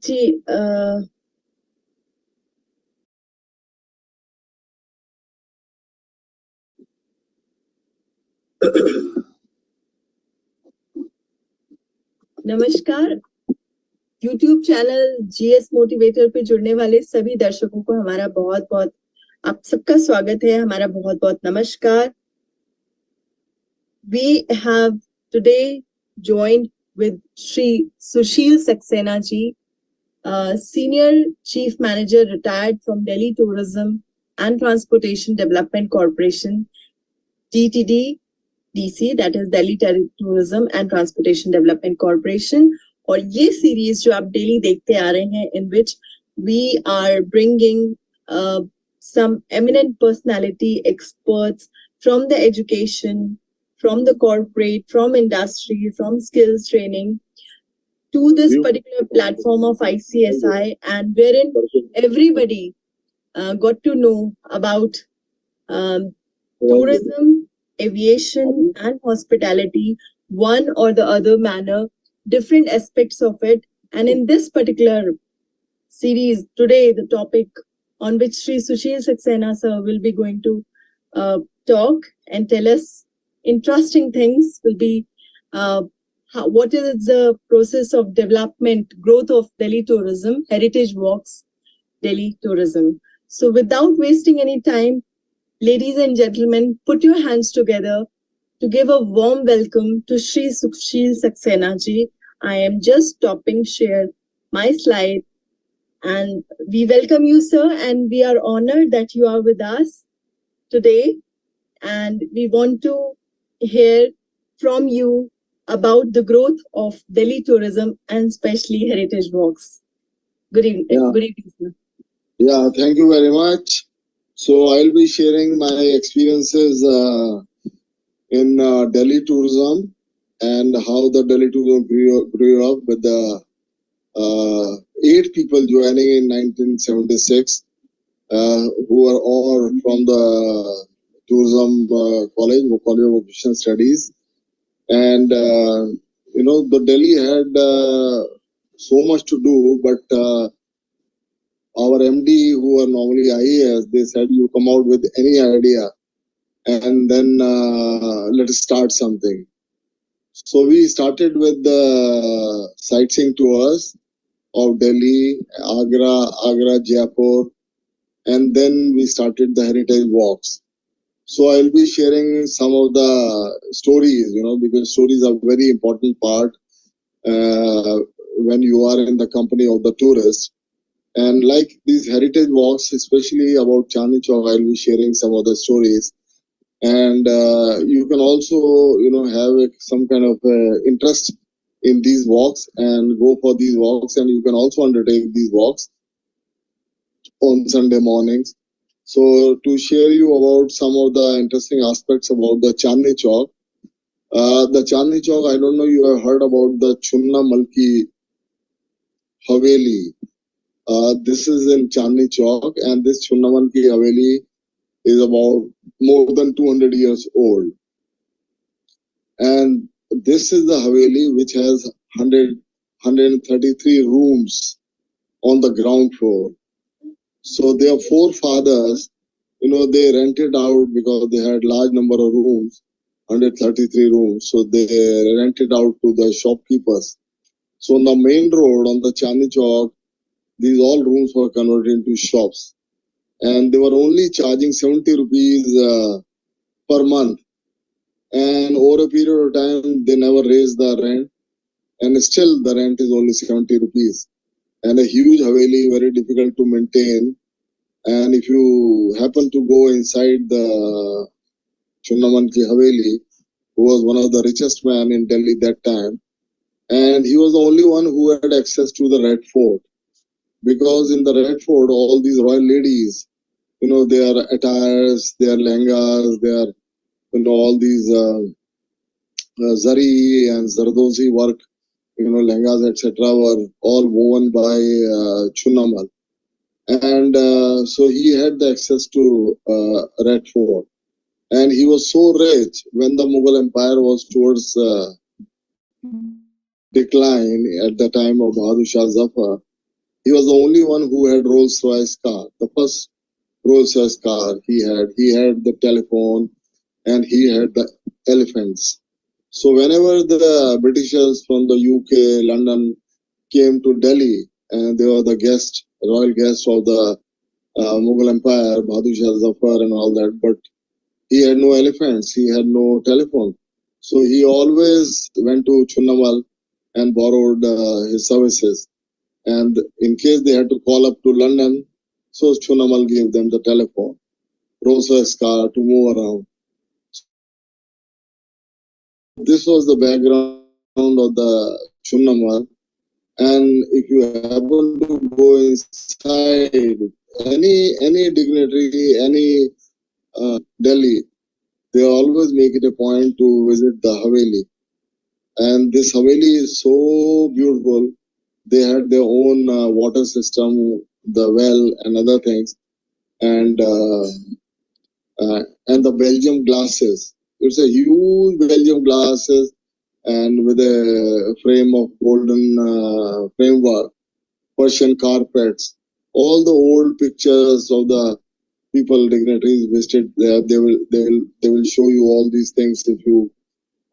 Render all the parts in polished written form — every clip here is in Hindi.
जी नमस्कार। YouTube चैनल जीएस मोटिवेटर पे जुड़ने वाले सभी दर्शकों को हमारा बहुत बहुत आप सबका स्वागत है। हमारा बहुत बहुत नमस्कार। We have today joined with Shri Susheel Saxena ji, Senior Chief Manager retired from Delhi Tourism and Transportation Development Corporation, DTTDC, that is Delhi Tourism and Transportation Development Corporation. और ये सीरीज जो आप डेली देखते आ रहे हैं, in which we are bringing some eminent personality experts from the education, from the corporate, from industry, from skills training to this particular platform of ICSI, and wherein everybody got to know about tourism, aviation, and hospitality, one or the other manner, different aspects of it. And in this particular series, today, the topic on which Sri Susheel Saxena sir will be going to talk and tell us interesting things will be what is the process of development, growth of Delhi tourism, heritage walks, Delhi tourism. So without wasting any time, ladies and gentlemen, put your hands together to give a warm welcome to Sri Susheel Saxena ji. I am just stopping share my slide, and we welcome you, sir, and we are honored that you are with us today, and we want to hear from you about the growth of Delhi tourism and especially heritage walks. Good evening. Yeah. Good evening, sir. Yeah, thank you very much. So I'll be sharing my experiences in Delhi tourism and how the Delhi tourism grew up with the 8 people joining in 1976, who are all from the tourism college of vocational studies. And the Delhi had so much to do, but our MD, who are normally IAS, they said, you come out with any idea and then let us start something. So we started with the sightseeing tours of Delhi, Agra, Jaipur, and then we started the heritage walks. So I'll be sharing some of the stories, because stories are a very important part when you are in the company of the tourist. And like these heritage walks, especially about Chandni Chowk, I'll be sharing some of the stories. And you can also, have some kind of interest in these walks and go for these walks. And you can also undertake these walks on Sunday mornings. So to share you about some of the interesting aspects about the Chandni Chowk. The Chandni Chowk, I don't know you have heard about the Chunna Malki Haveli. This is in Chandni Chowk, and this Chunnaman Ki Haveli is about more than 200 years old. And this is the Haveli which has 133 rooms on the ground floor. So their forefathers, they rented out because they had large number of rooms, 133 rooms. So they rented out to the shopkeepers. So on the main road, on the Chandni Chowk, these all rooms were converted into shops, and they were only charging 70 rupees per month. And over a period of time, they never raised the rent, and still the rent is only 70 rupees. And a huge Haveli, very difficult to maintain. And if you happen to go inside the Chunnaman Ki Haveli, who was one of the richest men in Delhi that time, and he was the only one who had access to the Red Fort. Because in the Red Fort, all these royal ladies, their attires, their lehengas, their, all these zari and zardozi work, lehengas, etc., were all woven by Chunnamal. And so he had the access to Red Fort. And he was so rich when the Mughal Empire was towards decline at the time of Bahadur Shah Zafar. He was the only one who had Rolls Royce car, the first Rolls Royce car he had. He had the telephone and he had the elephants. So whenever the Britishers from the UK, London came to Delhi, and they were the guest, royal guests of the Mughal Empire, Bahadur Shah Zafar and all that, but he had no elephants, he had no telephone. So he always went to Chunnamal and borrowed his services. And in case they had to call up to London, so Chunnamal gave them the telephone, Rolls-Royce car to move around. So this was the background of the Chunnamal. And if you happen to go inside any dignitary, any Delhi, they always make it a point to visit the Haveli. And this Haveli is so beautiful. They had their own water system, the well, and other things, and the Belgium glasses. It's a huge Belgium glasses, and with a frame of golden framework, Persian carpets. All the old pictures of the people dignitaries visited there. They will show you all these things if you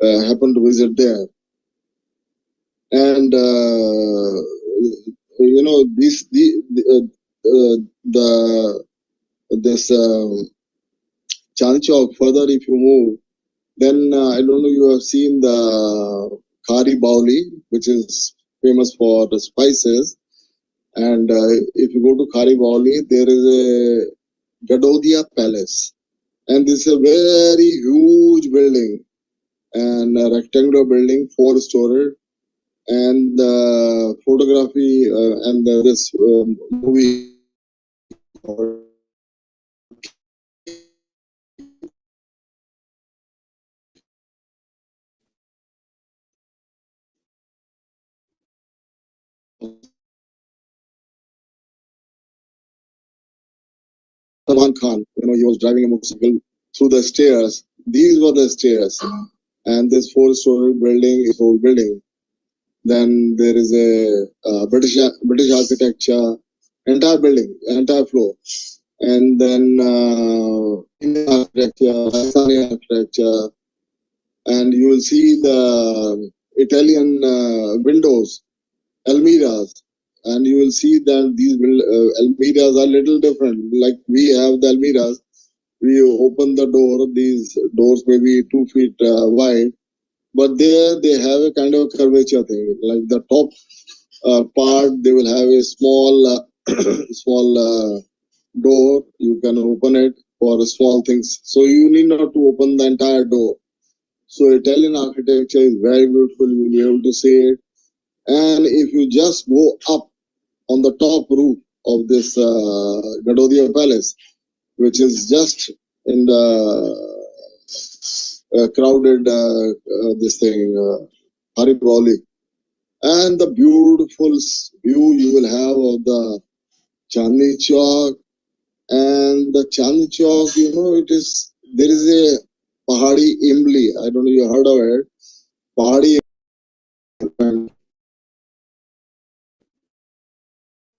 happen to visit there. And you know the this Chandni Chowk. Further, if you move, then I don't know. You have seen the Kari Bauli, which is famous for the spices. And if you go to Kari Bauli, there is a Gadodia Palace, and this is a very huge building and a rectangular building, 4-story, and the photography and this movie Salman Khan, he was driving a motorcycle through the stairs. These were the stairs, and this 4-story building is old building. Then there is a British architecture, entire building, entire floor, and then Indian architecture, Pakistani architecture, and you will see the Italian windows, almiras, and you will see that these almiras are little different. Like we have the almiras, we open the door. These doors may be 2 feet wide, but there they have a kind of curvature thing. Like the top part, they will have a small small door. You can open it for small things. So you need not to open the entire door. So Italian architecture is very beautiful. You'll be able to see it. And if you just go up on the top roof of this Gadodia Palace, which is just in the crowded this thing, Hariboli, and the beautiful view you will have of the Chandni Chowk. And the Chandni Chowk, it is, there is a Pahadi Imli. I don't know you heard of it. Pahadi.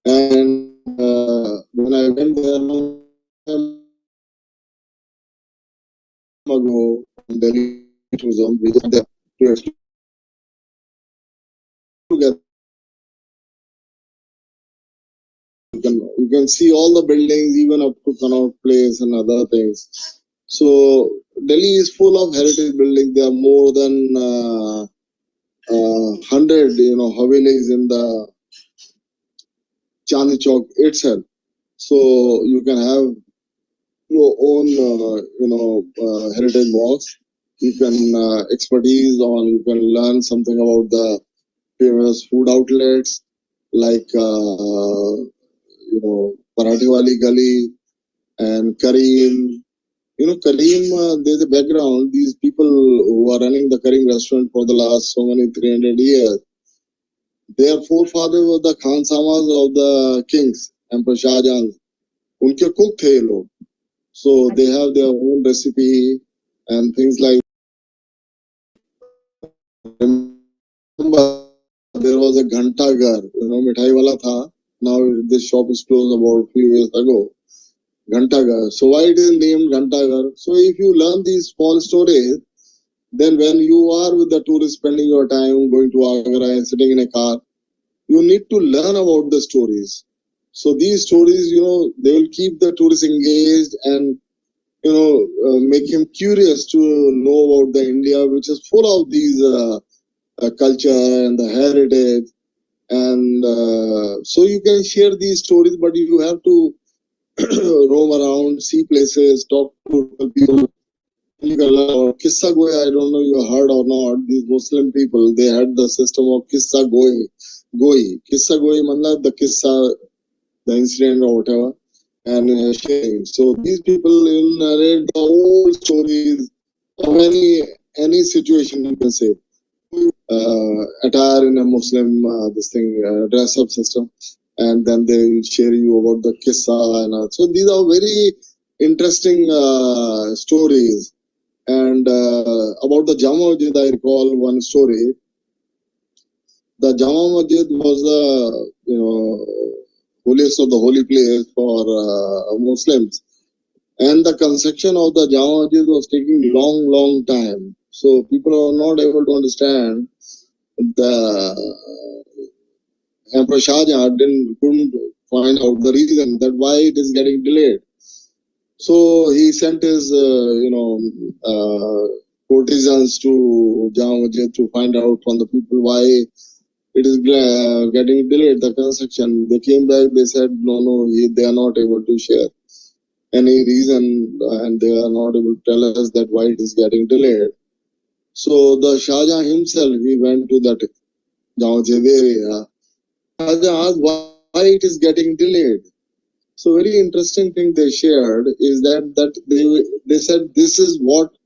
And when I went there long time ago from Delhi to some, we just there to explore together. You can see all the buildings, even up to Connaught Place and other things. So Delhi is full of heritage buildings. There are more than 100, Havelis in the Chandni Chowk itself. So you can have your own, heritage walks. You can expertise on. You can learn something about the famous food outlets like Parathe Wali Gali and Kareem. Kareem, there's a background. These people who are running the Kareem restaurant for the last so many 300 years, their forefathers were the Khansamas of the kings, Emperor Shah Jahan. Unke cook the ye log. So they have their own recipe and things like. Remember, there was a Ghanta Gar, mithai wala tha. Now this shop is closed about a few years ago. Ghantaghar. So why it is named Ghantaghar? So if you learn these small stories, then when you are with the tourist spending your time going to Agra and sitting in a car, you need to learn about the stories. So these stories, they will keep the tourist engaged and make him curious to know about the India, which is full of these culture and the heritage. And so you can share these stories, but you have to roam around, see places, talk to local people. You can learn about Kissa Goy. I don't know you heard or not. These Muslim people, they had the system of Kissa Goy. Kissa Goy, manla the Kissa, the incident or whatever, and sharing. So these people will narrate the old stories of any situation, you can say. Attire in a Muslim this thing dress up system, and then they will share you about the kissa and so these are very interesting stories. And about the Jama Masjid, I recall one story. The Jama Masjid was the holiest of the holy place for Muslims, and the construction of the Jama Masjid was taking long time. So people are not able to understand the Emperor Shah Jahan couldn't find out the reason that why it is getting delayed. So he sent his, courtesans to Jama Masjid to find out from the people why it is getting delayed, the construction. They came back, they said, no, they are not able to share any reason and they are not able to tell us that why it is getting delayed. So the Shah Jahan himself, he went to that Jama Masjid area. Shah Jahan asked why it is getting delayed. So very interesting thing they shared is that they said this is what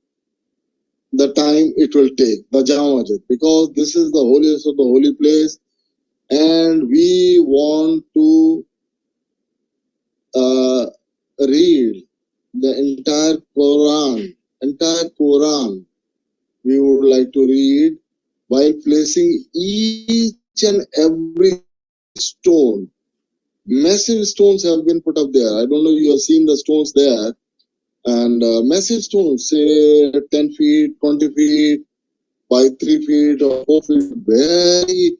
the time it will take, the Jama Masjid, because this is the holiest of the holy place, and we want to read the entire Quran. We would like to read while placing each and every stone. Massive stones have been put up there. I don't know if you have seen the stones there. And massive stones, say 10 feet, 20 feet, by 3 feet or 4 feet, very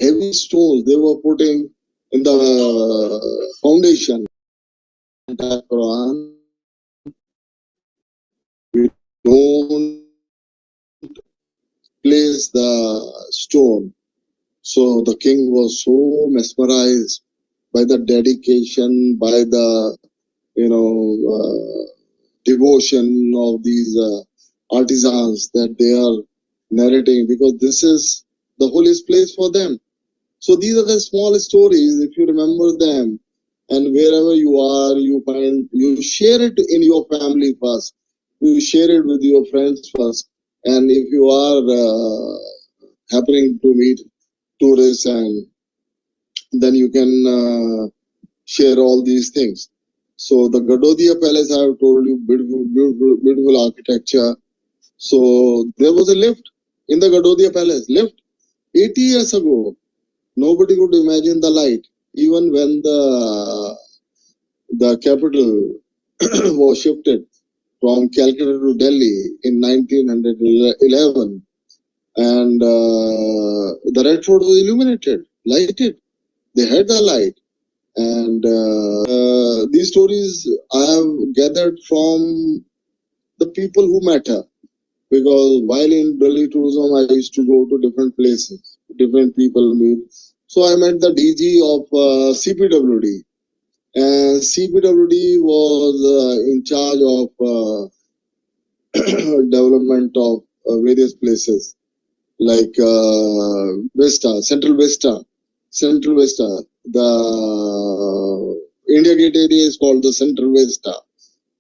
heavy stones they were putting in the foundation. Quran, we don't place the stone. So the king was so mesmerized by the dedication, by the devotion of these artisans that they are narrating, because this is the holiest place for them. So these are the small stories. If you remember them, and wherever you are, you share it in your family first. You share it with your friends first. And if you are happening to meet tourists, and then you can share all these things. So the Gadodia Palace, I have told you, beautiful architecture. So there was a lift in the Gadodia Palace. Lift 80 years ago. Nobody could imagine the light. Even when the capital was shifted from Calcutta to Delhi in 1911, and the Red Fort was illuminated, lighted. They had the light. And these stories I have gathered from the people who matter, because while in Delhi tourism, I used to go to different places, different people meet. So I met the DG of CPWD, and CPWD was in charge of development of various places like Central Vista. The India Gate area is called the Central Vista.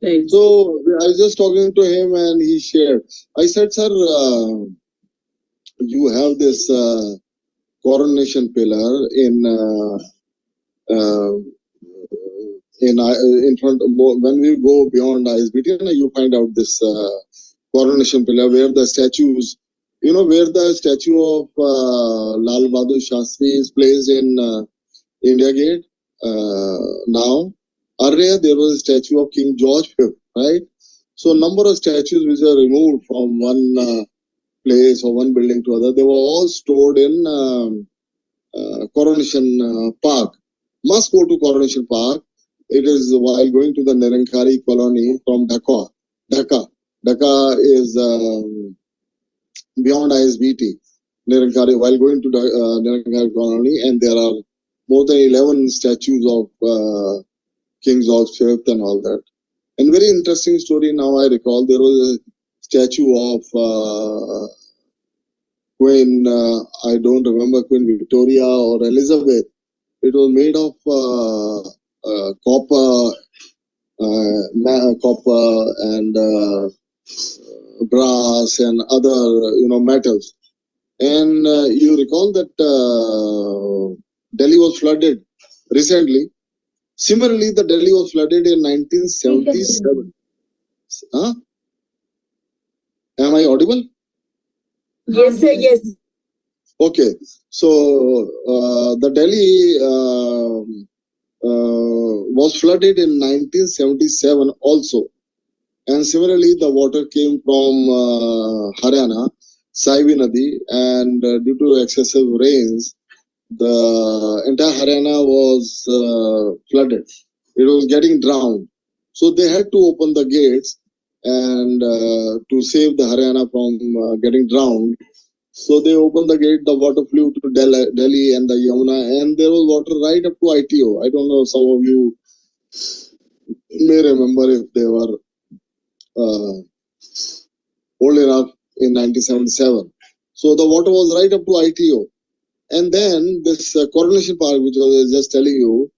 Right. So I was just talking to him, and he shared. I said, sir, you have this coronation pillar uh, in front of, when we go beyond ISBT, you find out this coronation pillar where the statues, where the statue of Lal Bahadur Shastri is placed in India Gate. now. Earlier, there was a statue of King George V, right? So, number of statues which are removed from one place or one building to other, they were all stored in Coronation Park. Must go to Coronation Park. It is while going to the Nirankari colony from Dhaka. Dhaka is beyond ISBT. Nirankari, while going to Nirankari colony, and there are more than 11 statues of King George V and all that. And very interesting story now I recall, there was a statue of Queen, I don't remember, Queen Victoria or Elizabeth. It was made of copper, copper and brass and other metals. And you recall that Delhi was flooded recently. Similarly, the Delhi was flooded in 1977. Huh? Am I audible? Yes, sir, yes. Okay, so the Delhi was flooded in 1977 also. And similarly, the water came from Haryana, Saivi Nadi, and due to excessive rains, the entire Haryana was flooded. It was getting drowned. So they had to open the gates and to save the Haryana from getting drowned. So they opened the gate, the water flew to Delhi and the Yamuna, and there was water right up to ITO. I don't know, some of you may remember if they were old enough in 1977. So the water was right up to ITO. And then this Coronation Park, which I was just telling you,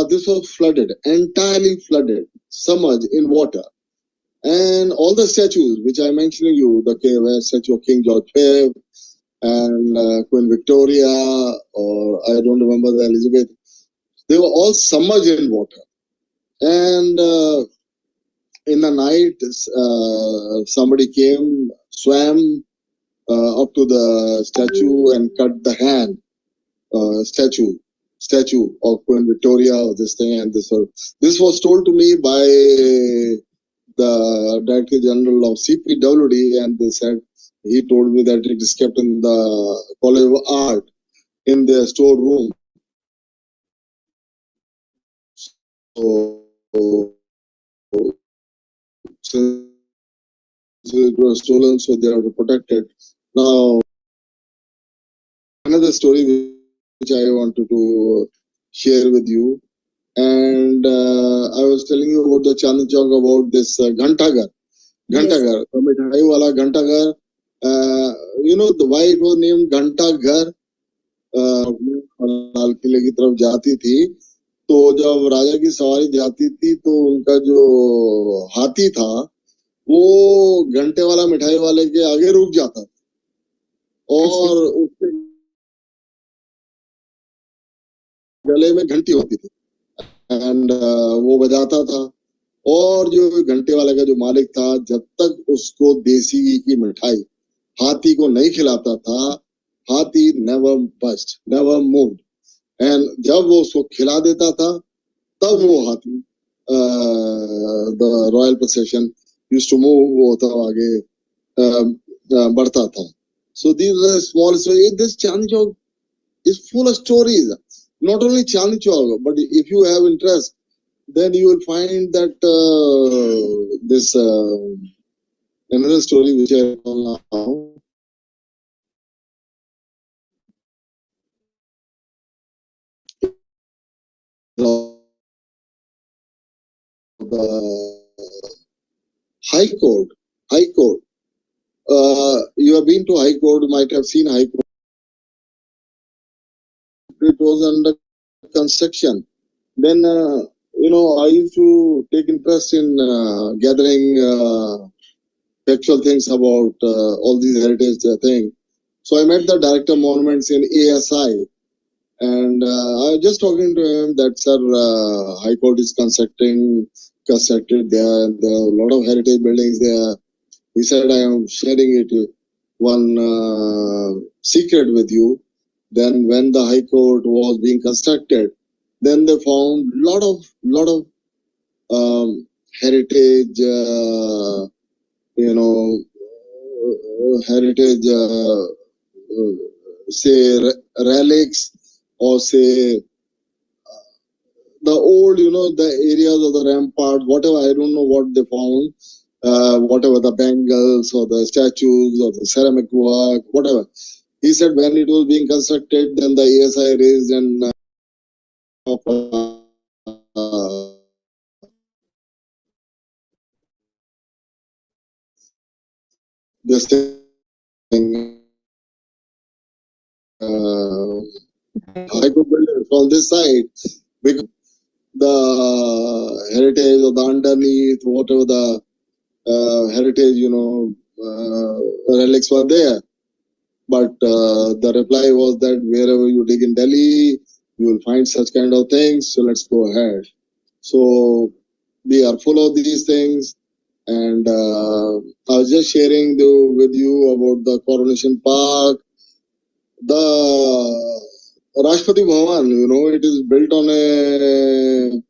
this was flooded, entirely flooded, submerged in water. And all the statues, which I mentioned to you, the statue of King George V and Queen Victoria, or I don't remember the Elizabeth, they were all submerged in water. And in the night, somebody came, swam up to the statue and cut the hand statue of Queen Victoria or this thing and this. This was told to me by the Director General of CPWD, and they said he told me that it is kept in the College of Art in their storeroom. So since it was stolen, so they have to protect it. Now, another story which I wanted to share with you, and I was telling you about the Chandni Chowk, about this Ghantaghar. Ghantaghar, the mithai wala Ghantaghar. Why it was named Ghantaghar? लाल किले की तरफ जाती थी, तो जब राजा की सवारी जाती थी तो उनका जो हाथी था वो घंटे वाला मिठाई वाले के आगे रुक जाता था और उसके गले में घंटी होती थी एंड वो बजाता था। और जो घंटे वाले का जो मालिक था, जब तक उसको देसी घी की मिठाई हाथी को नहीं खिलाता था, हाथी never bust, never moved. And जब वो उसको खिला देता था, तब वो हाथी the royal procession used to move, वो तो आगे बढ़ता था। So these are small stories. This Chandni Chowk is full of stories. Not only Chandni Chowk, but if you have interest, then you will find that this another story which I recall now. The High Court. High Court. You have been to High Court, you might have seen High Court. It was under construction. Then, I used to take interest in gathering factual things about all these heritage things. So I met the director of monuments in ASI, and I was just talking to him that, sir, High Court is constructed there, and there are a lot of heritage buildings there. He said, I am sharing it one secret with you. Then when the High Court was being constructed, Then they found lot of heritage, heritage, say relics, or say the old, the areas of the rampart, whatever. I don't know what they found. Whatever the bangles or the statues or the ceramic work, whatever. He said when it was being constructed, then the ASI raised and this thing. I could build it from this side because the heritage or the underneath, whatever the heritage, relics were there. But the reply was that wherever you dig in Delhi, you will find such kind of things. So let's go ahead. So we are full of these things. And I was just sharing with you about the Coronation Park. The Rashtrapati Bhavan, it is built on a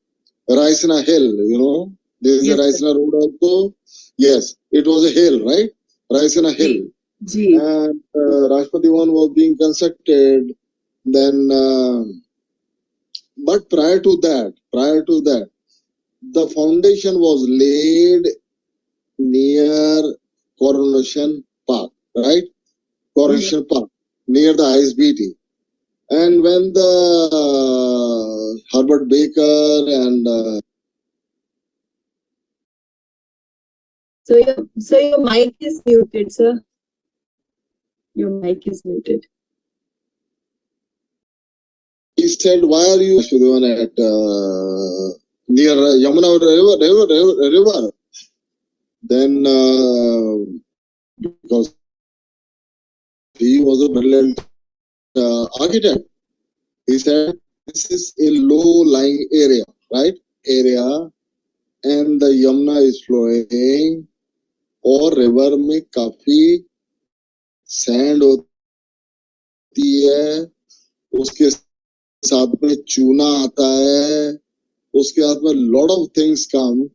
Raisina hill, This is yes, a Raisina road also. Yes, it was a hill, right? Raisina hill. Gee. And Rashtrapati Bhavan was being constructed. Then, but prior to that, the foundation was laid near Coronation Park, right? Coronation Park, near the ISBT. And when the Herbert Baker and so your mic is muted, sir. Your mic is muted. He said, "Why are you at near Yamuna river?" Then because he was a brilliant architect, he said, "This is a low-lying area, right? Area, and the Yamuna is flowing, और river में काफी sand होती है, उसके साथ में चूना आता है, उसके साथ में lot of things come."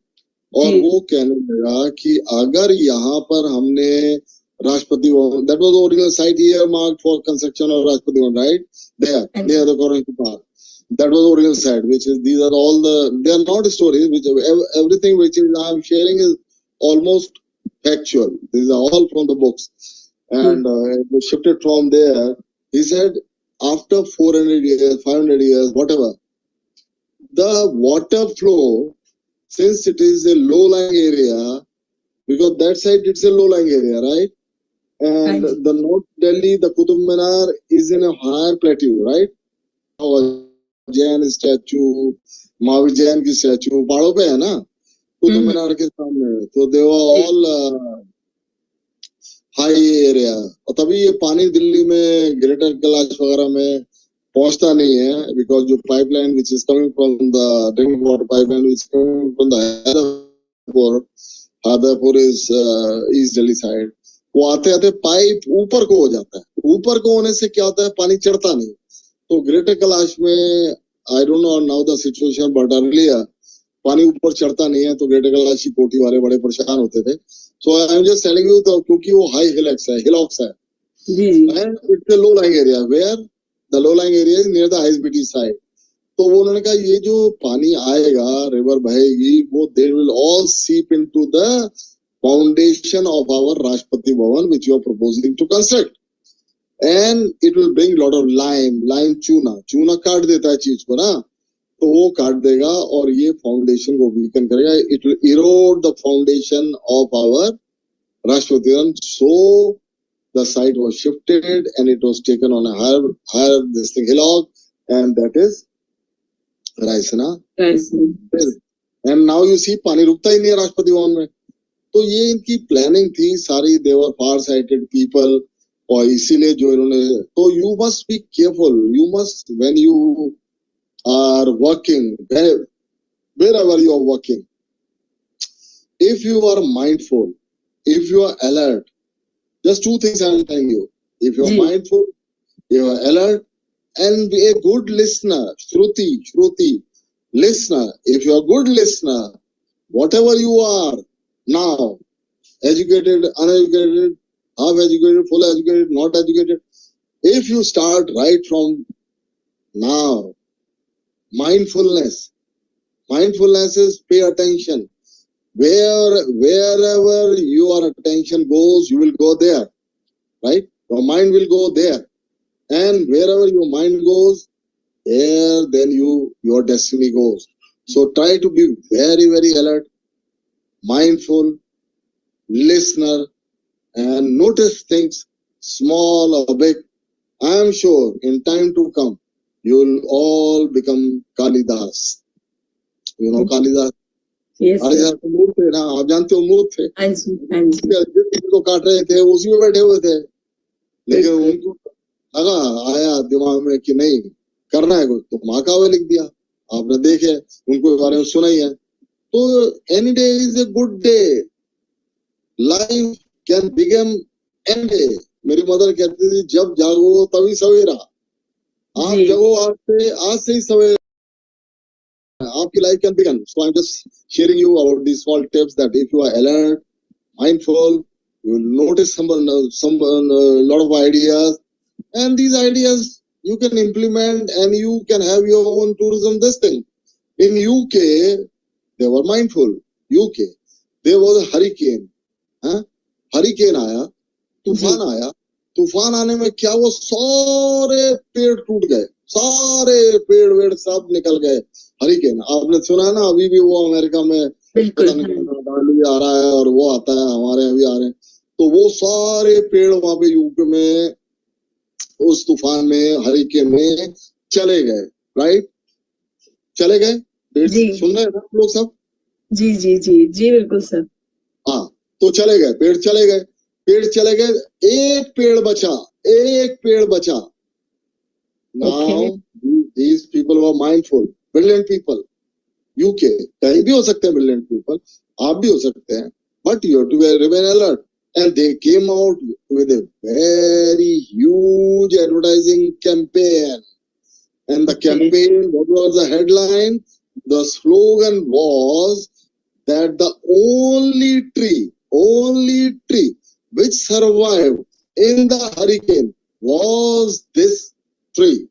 और वो कहने लगा कि अगर यहाँ पर हमने Rashtrapati Bhavan, that was the original site here marked for construction of Rashtrapati Bhavan, right? There, near the Coronation Park. That was the original site, which is, these are all they are not stories, which everything which I am sharing is almost factual. These are all from the books. And we shifted from there. He said, after 400 years, 500 years, whatever, the water flow, since it is a low-lying area, because that side it's a low-lying area, right? And the North Delhi, the Qutub Minar is in a higher plateau, right? Jain statue, Mahavir Jain की statue, पहाड़ों पे है ना, Qutub Minar के सामने, तो they were all high area. और तभी ये पानी दिल्ली में ग्रेटर कैलाश वगैरह में पहुंचता नहीं है, because जो pipeline which is coming from the drinking water pipeline which is coming from the Hadarpur is East Delhi side, वो आते आते पाइप ऊपर को हो जाता है, ऊपर को होने से क्या होता है, पानी चढ़ता नहीं. तो ग्रेटर कैलाश में I don't know now the situation, but earlier पानी ऊपर चढ़ता नहीं है, तो ग्रेटर कैलाश की कोठी वाले बड़े परेशान होते थे. So I am just telling you, क्योंकि वो high hillocks है, and it's a low-lying area where the low-lying area is near the ISBT side. तो वो उन्होंने कहा ये जो पानी आएगा, रिवर बहेगी, वो they will all seep into the foundation of our Rashtrapati Bhavan which you are proposing to construct, and it will bring lot of lime चूना काट देता है चीज को ना, तो वो काट देगा और ये फाउंडेशन को वीकन करेगा. It will erode the foundation of our Rashtrapati Bhavan. So the site was shifted and it was taken on a higher this thing hillock, and that is Raisina. And now you see पानी रुकता ही नहीं है राष्ट्रपति भवन में. तो ये इनकी प्लानिंग थी सारी, they were far sighted people, और इसीलिए जो इन्होंने, तो you must be careful, you must, when you are working, wherever you are working, if you are mindful, if you are alert, just two things I am telling you. If you are mindful, you are alert, and be a good listener. Shruti, listener. If you're a good listener, whatever you are now, educated, uneducated, half educated, full educated, not educated, if you start right from now, mindfulness is pay attention. Wherever your attention goes, you will go there, right? Your mind will go there. And wherever your mind goes, there then your destiny goes. So try to be very, very alert, mindful, listener, and notice things, small or big. I am sure in time to come, you will all become Kalidas. You know Kalidas? Yes, Kalidas तो मूर्ख थे ना, आप जानते हो मूर्ख थे, हाँ जी जिसको काट रहे थे उसी में बैठे हुए थे, लेकिन उनको लगा, आया दिमाग में कि नहीं करना है कुछ, तो महाकाव्य लिख दिया. आपने देखे, उनको बारे में सुना ही है. तो any day is a good day, life can begin any day. मेरी मदर कहती थी जब जागो तभी सवेरा. आप जगो आज से ही सवेरा, आपकी life can begin. So I am just sharing you about these small tips that if you are alert, mindful, you will notice some lot of ideas, and these ideas you can implement and you can have your own tourism this thing. In UK, they were mindful. UK, there was a hurricane. Hurricane आया, तूफान आया. तूफान आने में क्या वो सारे पेड़ टूट गए, सारे पेड़ वेड़ सब निकल गए. हरिकेन आपने सुना है ना, अभी भी वो अमेरिका में डाली आ रहा है और वो आता है, हमारे यहाँ भी आ रहे हैं. तो वो सारे पेड़ वहां पे यूके में उस तूफान में, हरिकेन में चले गए. राइट, चले गए. पेड़ सुन रहे हैं आप लोग सब? जी जी जी जी बिल्कुल सर. हाँ, तो चले गए, पेड़ चले गए, पेड़ चले गए, एक पेड़ बचा, एक पेड़ बचा. Now these people were mindful, brilliant people. UK कहीं भी हो सकते हैं brilliant people, आप भी हो सकते हैं, but you have to remain alert. And they came out with a very huge advertising campaign. And the campaign, what was the headline? The slogan was that the only tree which survived in the hurricane was this tree.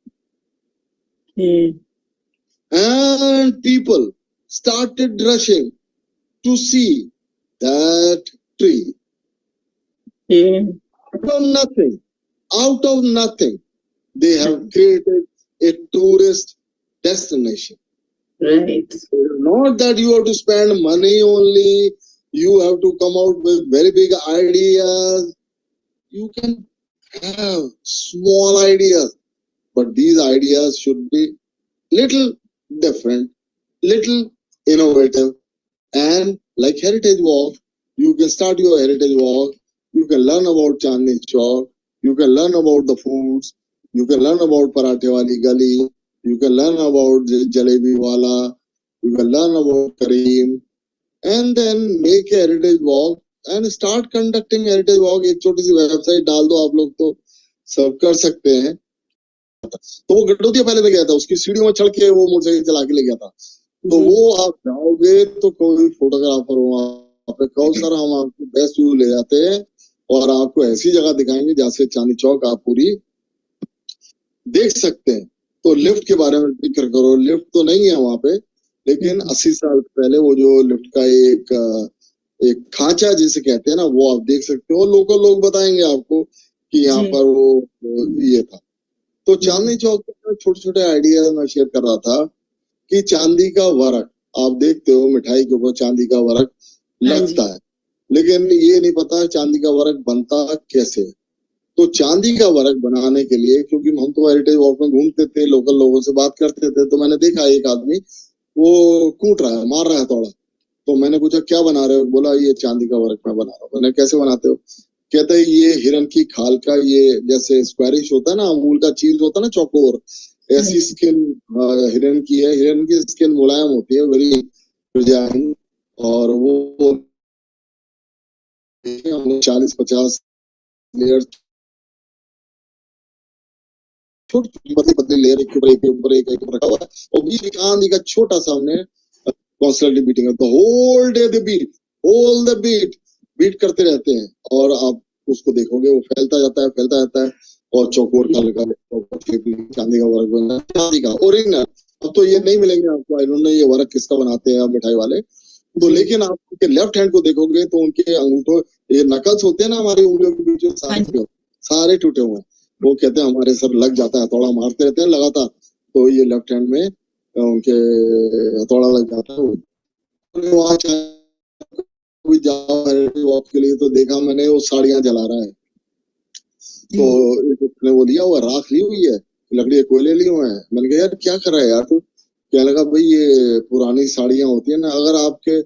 And people started rushing to see that tree. Out of nothing, they have created a tourist destination. Right. Not that you have to spend money only, you have to come out with very big ideas. You can have small ideas, but these ideas should be little different, little innovative. And like Heritage Walk, you can start your Heritage Walk, you can learn about Chandni Chowk, you can learn about the foods, you can learn about Parathe Wali Gali, you can learn about Jalebi Wala, you can learn about Kareem, and then make a Heritage Walk and start conducting Heritage Walk. एक छोटी सी वेबसाइट डाल दो आप लोग तो सब कर सकते हैं. तो वो गडोदिया पहले में गया था, उसकी सीढ़ियों में चढ़ के वो मोटरसाइकिल चला के ले गया था. तो वो आप जाओगे तो कोई फोटोग्राफर वहां पे कहो सर हम आपको बेस्ट व्यू ले जाते हैं और आपको ऐसी जगह दिखाएंगे जहाँ से चांदनी चौक आप पूरी देख सकते हैं. तो लिफ्ट के बारे में जिक्र करो, लिफ्ट तो नहीं है वहां पे, लेकिन 80 साल पहले वो जो लिफ्ट का एक खांचा जिसे कहते हैं ना, वो आप देख सकते हो. लोकल लोग बताएंगे आपको कि यहाँ पर वो ये था. तो चांदनी चौक में छोटे छोटे आइडिया मैं शेयर कर रहा था कि चांदी का वर्क आप देखते हो, मिठाई के ऊपर चांदी का वर्क लगता है, लेकिन ये नहीं पता चांदी का वर्क बनता कैसे है. तो चांदी का वर्क बनाने के लिए, क्योंकि हम तो हेरिटेज वॉक में घूमते थे, लोकल लोगों से बात करते थे, तो मैंने देखा एक आदमी वो कूट रहा है, मार रहा है थोड़ा. तो मैंने पूछा क्या बना रहे हो? बोला ये चांदी का वर्क मैं बना रहा हूँ. मैंने कैसे बनाते हो? कहते हैं ये हिरन की खाल का, ये जैसे स्क्वायरिश होता है ना, अमूल का चीज होता है ना चौकोर, ऐसी स्किन हिरन की है. हिरन की स्किन मुलायम होती है, वेरी डिजाइन, और वो 40-50 लेयर छोटी पतली पतली लेयर एक के ऊपर एक के ऊपर एक के ऊपर रखा हुआ है, और बीच में चांदी का छोटा सा हमने कॉन्स्टेंटली बीटिंग है, तो whole day the beat beat करते रहते हैं, और आप उसको देखोगे वो फैलता जाता है, और चौकोर का लगा चांदी का वर्क बना, चांदी का ओरिजिनल। अब तो ये नहीं मिलेंगे आपको, आई डोंट नो ये वर्क किसका बनाते हैं मिठाई वाले, तो लेकिन आप उनके लेफ्ट हैंड को देखोगे तो उनके अंगूठों, ये नकल्स होते हैं ना हमारी उंगलियों के बीच में, सारे टूटे हुए हैं। वो कहते हैं हमारे सर लग जाता है, हथौड़ा मारते रहते हैं लगातार, तो ये लेफ्ट हैंड में उनके हथौड़ा लग जाता है। वहाँ जाओ वॉक के लिए तो देखा मैंने वो साड़ियां जला रहा है, तो उसने वो लिया हुआ राख ली हुई है, लकड़ी के कोयले लिए हुए हैं। मैंने कहा यार क्या कर रहा है यार तू? क्या लगा भाई ये पुरानी साड़ियां होती है ना, अगर आपके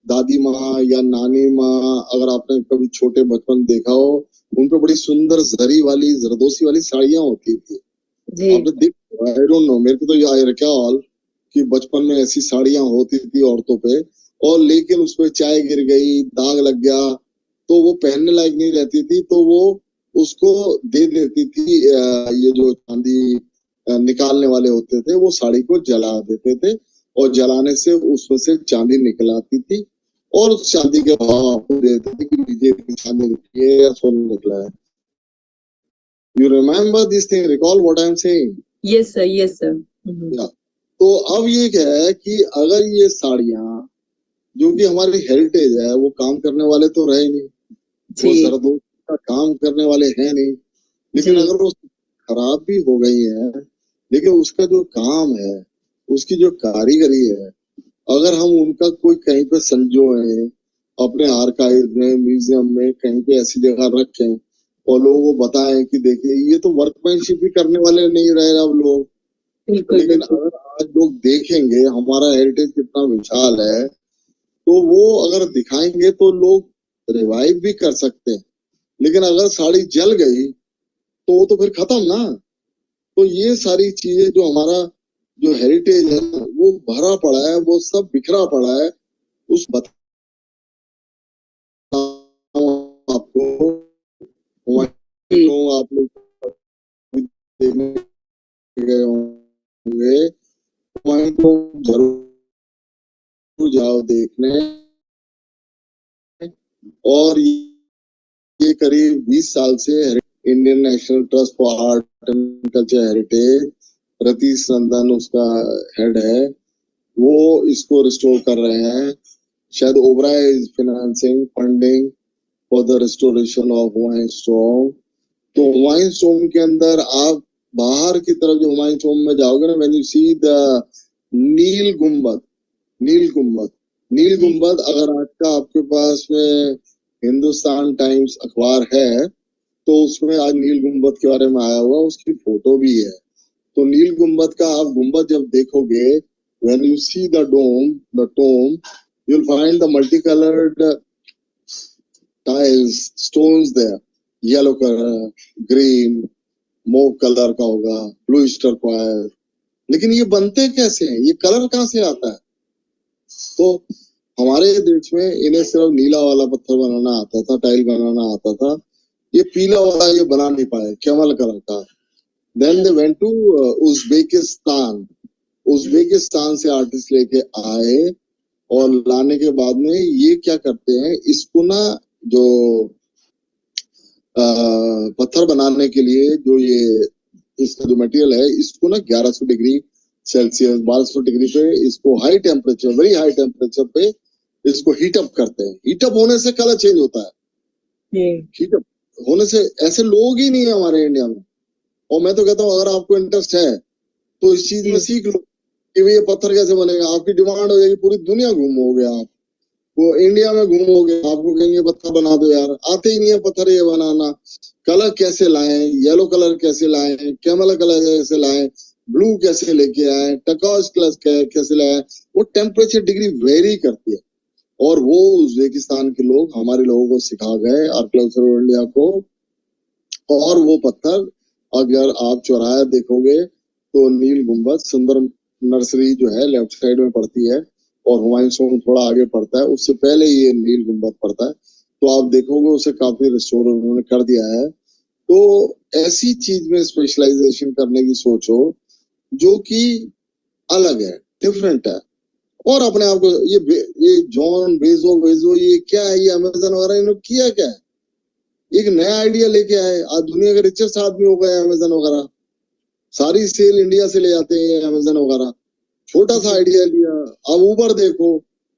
दादी माँ या नानी माँ, अगर आपने कभी छोटे बचपन देखा हो, उन पे बड़ी सुंदर जरी वाली जरदोसी वाली साड़ियां होती थी, आपने देखा? आई डोंट नो, मेरे को तो ये क्या हाल कि बचपन में ऐसी साड़ियां होती थी औरतों पे, और लेकिन उसपे चाय गिर गई, दाग लग गया, तो वो पहनने लायक नहीं रहती थी, तो वो उसको दे देती थी, ये जो चांदी निकालने वाले होते थे वो साड़ी को जला देते थे, और जलाने से उसमें से चांदी निकल आती थी, और उस चांदी के भाव आपको देते थे कि लीजिए चांदी निकली है या सोना निकला है। You remember this thing? Recall what I am saying? Yes sir, yes sir. Yeah. तो अब ये क्या है कि अगर ये साड़ियां जो कि हमारी हेरिटेज है, वो काम करने वाले तो रहे नहीं, वो जरदोज़ी का काम करने वाले हैं नहीं, लेकिन अगर वो खराब भी हो गई है, लेकिन उसका जो काम है, उसकी जो कारीगरी है, अगर हम उनका कोई कहीं पे संजोए, अपने आर्काइव में, म्यूजियम में, कहीं पे ऐसी जगह रखें, और लोगों को बताएं कि देखिए ये तो वर्कमैनशिप भी करने वाले नहीं रहे अब लोग, लेकिन अगर आज लोग देखेंगे हमारा हेरिटेज कितना विशाल है, तो वो अगर दिखाएंगे तो लोग रिवाइव भी कर सकते हैं। लेकिन अगर साड़ी जल गई तो वो तो फिर खत्म ना। तो ये सारी चीजें जो हमारा जो हेरिटेज है वो भरा पड़ा है, वो सब बिखरा पड़ा है, उस आपको आप लोग देखने गए होंगे, तो जरूर जाओ देखने। और ये करीब 20 साल से Indian National Trust for Art and Culture Heritage, Ratish Nandan उसका हेड है, वो इसको रिस्टोर कर रहे हैं। शायद Oberoi is financing funding for the restoration of Humayun stone. तो हुमायूं स्टोन के अंदर आप बाहर की तरफ जो हुमायूं स्टोन में जाओगे ना, व्हेन यू सी द नील गुंबद, नील गुंबद अगर आज का आपके पास में हिंदुस्तान टाइम्स अखबार है, तो उसमें आज नील गुंबद के बारे में आया हुआ, उसकी फोटो भी है। तो नील गुंबद का आप गुंबद जब देखोगे, when you see the tomb, you'll find the multicolored tiles, stones there, yellow color, green, mauve colour का होगा, bluish turquoise। लेकिन ये बनते कैसे हैं, ये कलर कहाँ से आता है? तो हमारे देश में इन्हें सिर्फ नीला वाला पत्थर बनाना आता था, टाइल बनाना आता था, ये पीला वाला ये बना नहीं पाए, कैमल कलर का। Then they went to Uzbekistan से आर्टिस्ट लेके आए, और लाने के बाद में ये क्या करते हैं, इसको ना जो पत्थर बनाने के लिए जो ये इसका जो मटेरियल है, इसको ना 1100 डिग्री सेल्सियस 1200 डिग्री पे इसको वेरी हाई टेम्परेचर पे इसको हीटअप करते हैं। हीटअप होने से कलर चेंज होता है, हीटअप होने से। ऐसे लोग ही नहीं है हमारे इंडिया में। और मैं तो कहता हूँ अगर आपको इंटरेस्ट है तो इस चीज में सीख लो कि ये पत्थर कैसे बनेगा, आपकी डिमांड हो जाएगी, पूरी दुनिया घूमोगे आप, वो इंडिया में घूमोगे, आपको कहेंगे पत्थर बना दो यार, आते ही नहीं है पत्थर ये बनाना। कलर कैसे लाएं, येलो कलर कैसे लाएं, कैमल कलर कैसे लाएं, ब्लू कैसे लेके आए, टर्कोइज कलर कैसे लाएं, वो टेम्परेचर डिग्री वेरी करती है। और वो उज्बेकिस्तान के लोग हमारे लोगों को सिखा गए, आर्कियोलॉजिस्ट ऑफ इंडिया को। और वो पत्थर अगर आप चौराहा देखोगे तो नील गुंबद सुंदर नर्सरी जो है लेफ्ट साइड में पड़ती है, और हुमायूं स्टोन थोड़ा आगे पड़ता है, उससे पहले ये नील गुंबद पड़ता है। तो आप देखोगे उसे काफी रिस्टोर उन्होंने कर दिया है। तो ऐसी चीज में स्पेशलाइजेशन करने की सोचो जो कि अलग है, डिफरेंट है। और अपने आप को ये जॉन बेजो ये क्या है, ये अमेजन वगैरह इन्होंने किया क्या है? एक नया आइडिया लेके आए, आज दुनिया के रिचेस्ट आदमी हो गए अमेजन वगैरह। सारी सेल इंडिया से ले जाते हैं अमेजन वगैरह। छोटा सा आइडिया लिया। अब उबर देखो,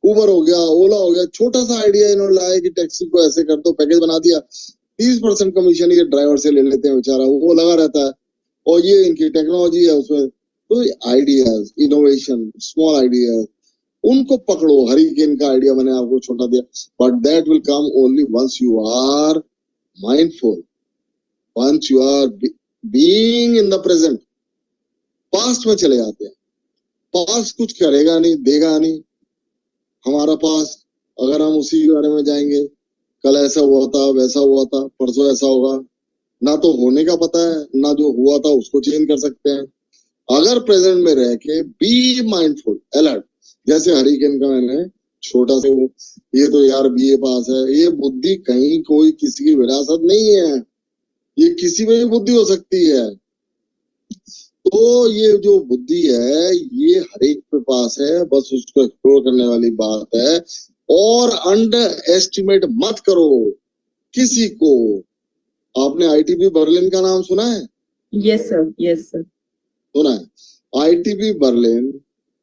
उबर हो गया, ओला हो गया, छोटा सा आइडिया इन्होंने लाया कि टैक्सी को ऐसे कर दो, पैकेज बना दिया, 30% कमीशन ये ड्राइवर से ले लेते हैं, बेचारा वो लगा रहता है, और ये इनकी टेक्नोलॉजी है उसमें। तो आइडियाज, इनोवेशन, स्मॉल आइडियाज, उनको पकड़ो। हरिकेन का आइडिया मैंने आपको छोटा दिया, but that will come only once you are mindful, once you are being in the present. Past में चले जाते हैं, पास्ट कुछ करेगा नहीं, देगा नहीं हमारा पास्ट। अगर हम उसी के बारे में जाएंगे, कल ऐसा हुआ था, वैसा हुआ था, परसों ऐसा होगा, ना तो होने का पता है, ना जो हुआ था उसको चेंज कर सकते हैं। अगर प्रेजेंट में रह के बी माइंडफुल, अलर्ट, जैसे हरिकेन का मैंने छोटा सा, ये तो यार बीए पास है, ये बुद्धि कहीं कोई किसी की विरासत नहीं है, ये किसी में भी बुद्धि हो सकती है। तो ये जो बुद्धि है ये हर एक के पास है, बस उसको एक्सप्लोर करने वाली बात है। और अंडर एस्टिमेट मत करो किसी को। आपने आईटीबी बर्लिन का नाम सुना है? यस सर, यस सर, सुना है। ITB Berlin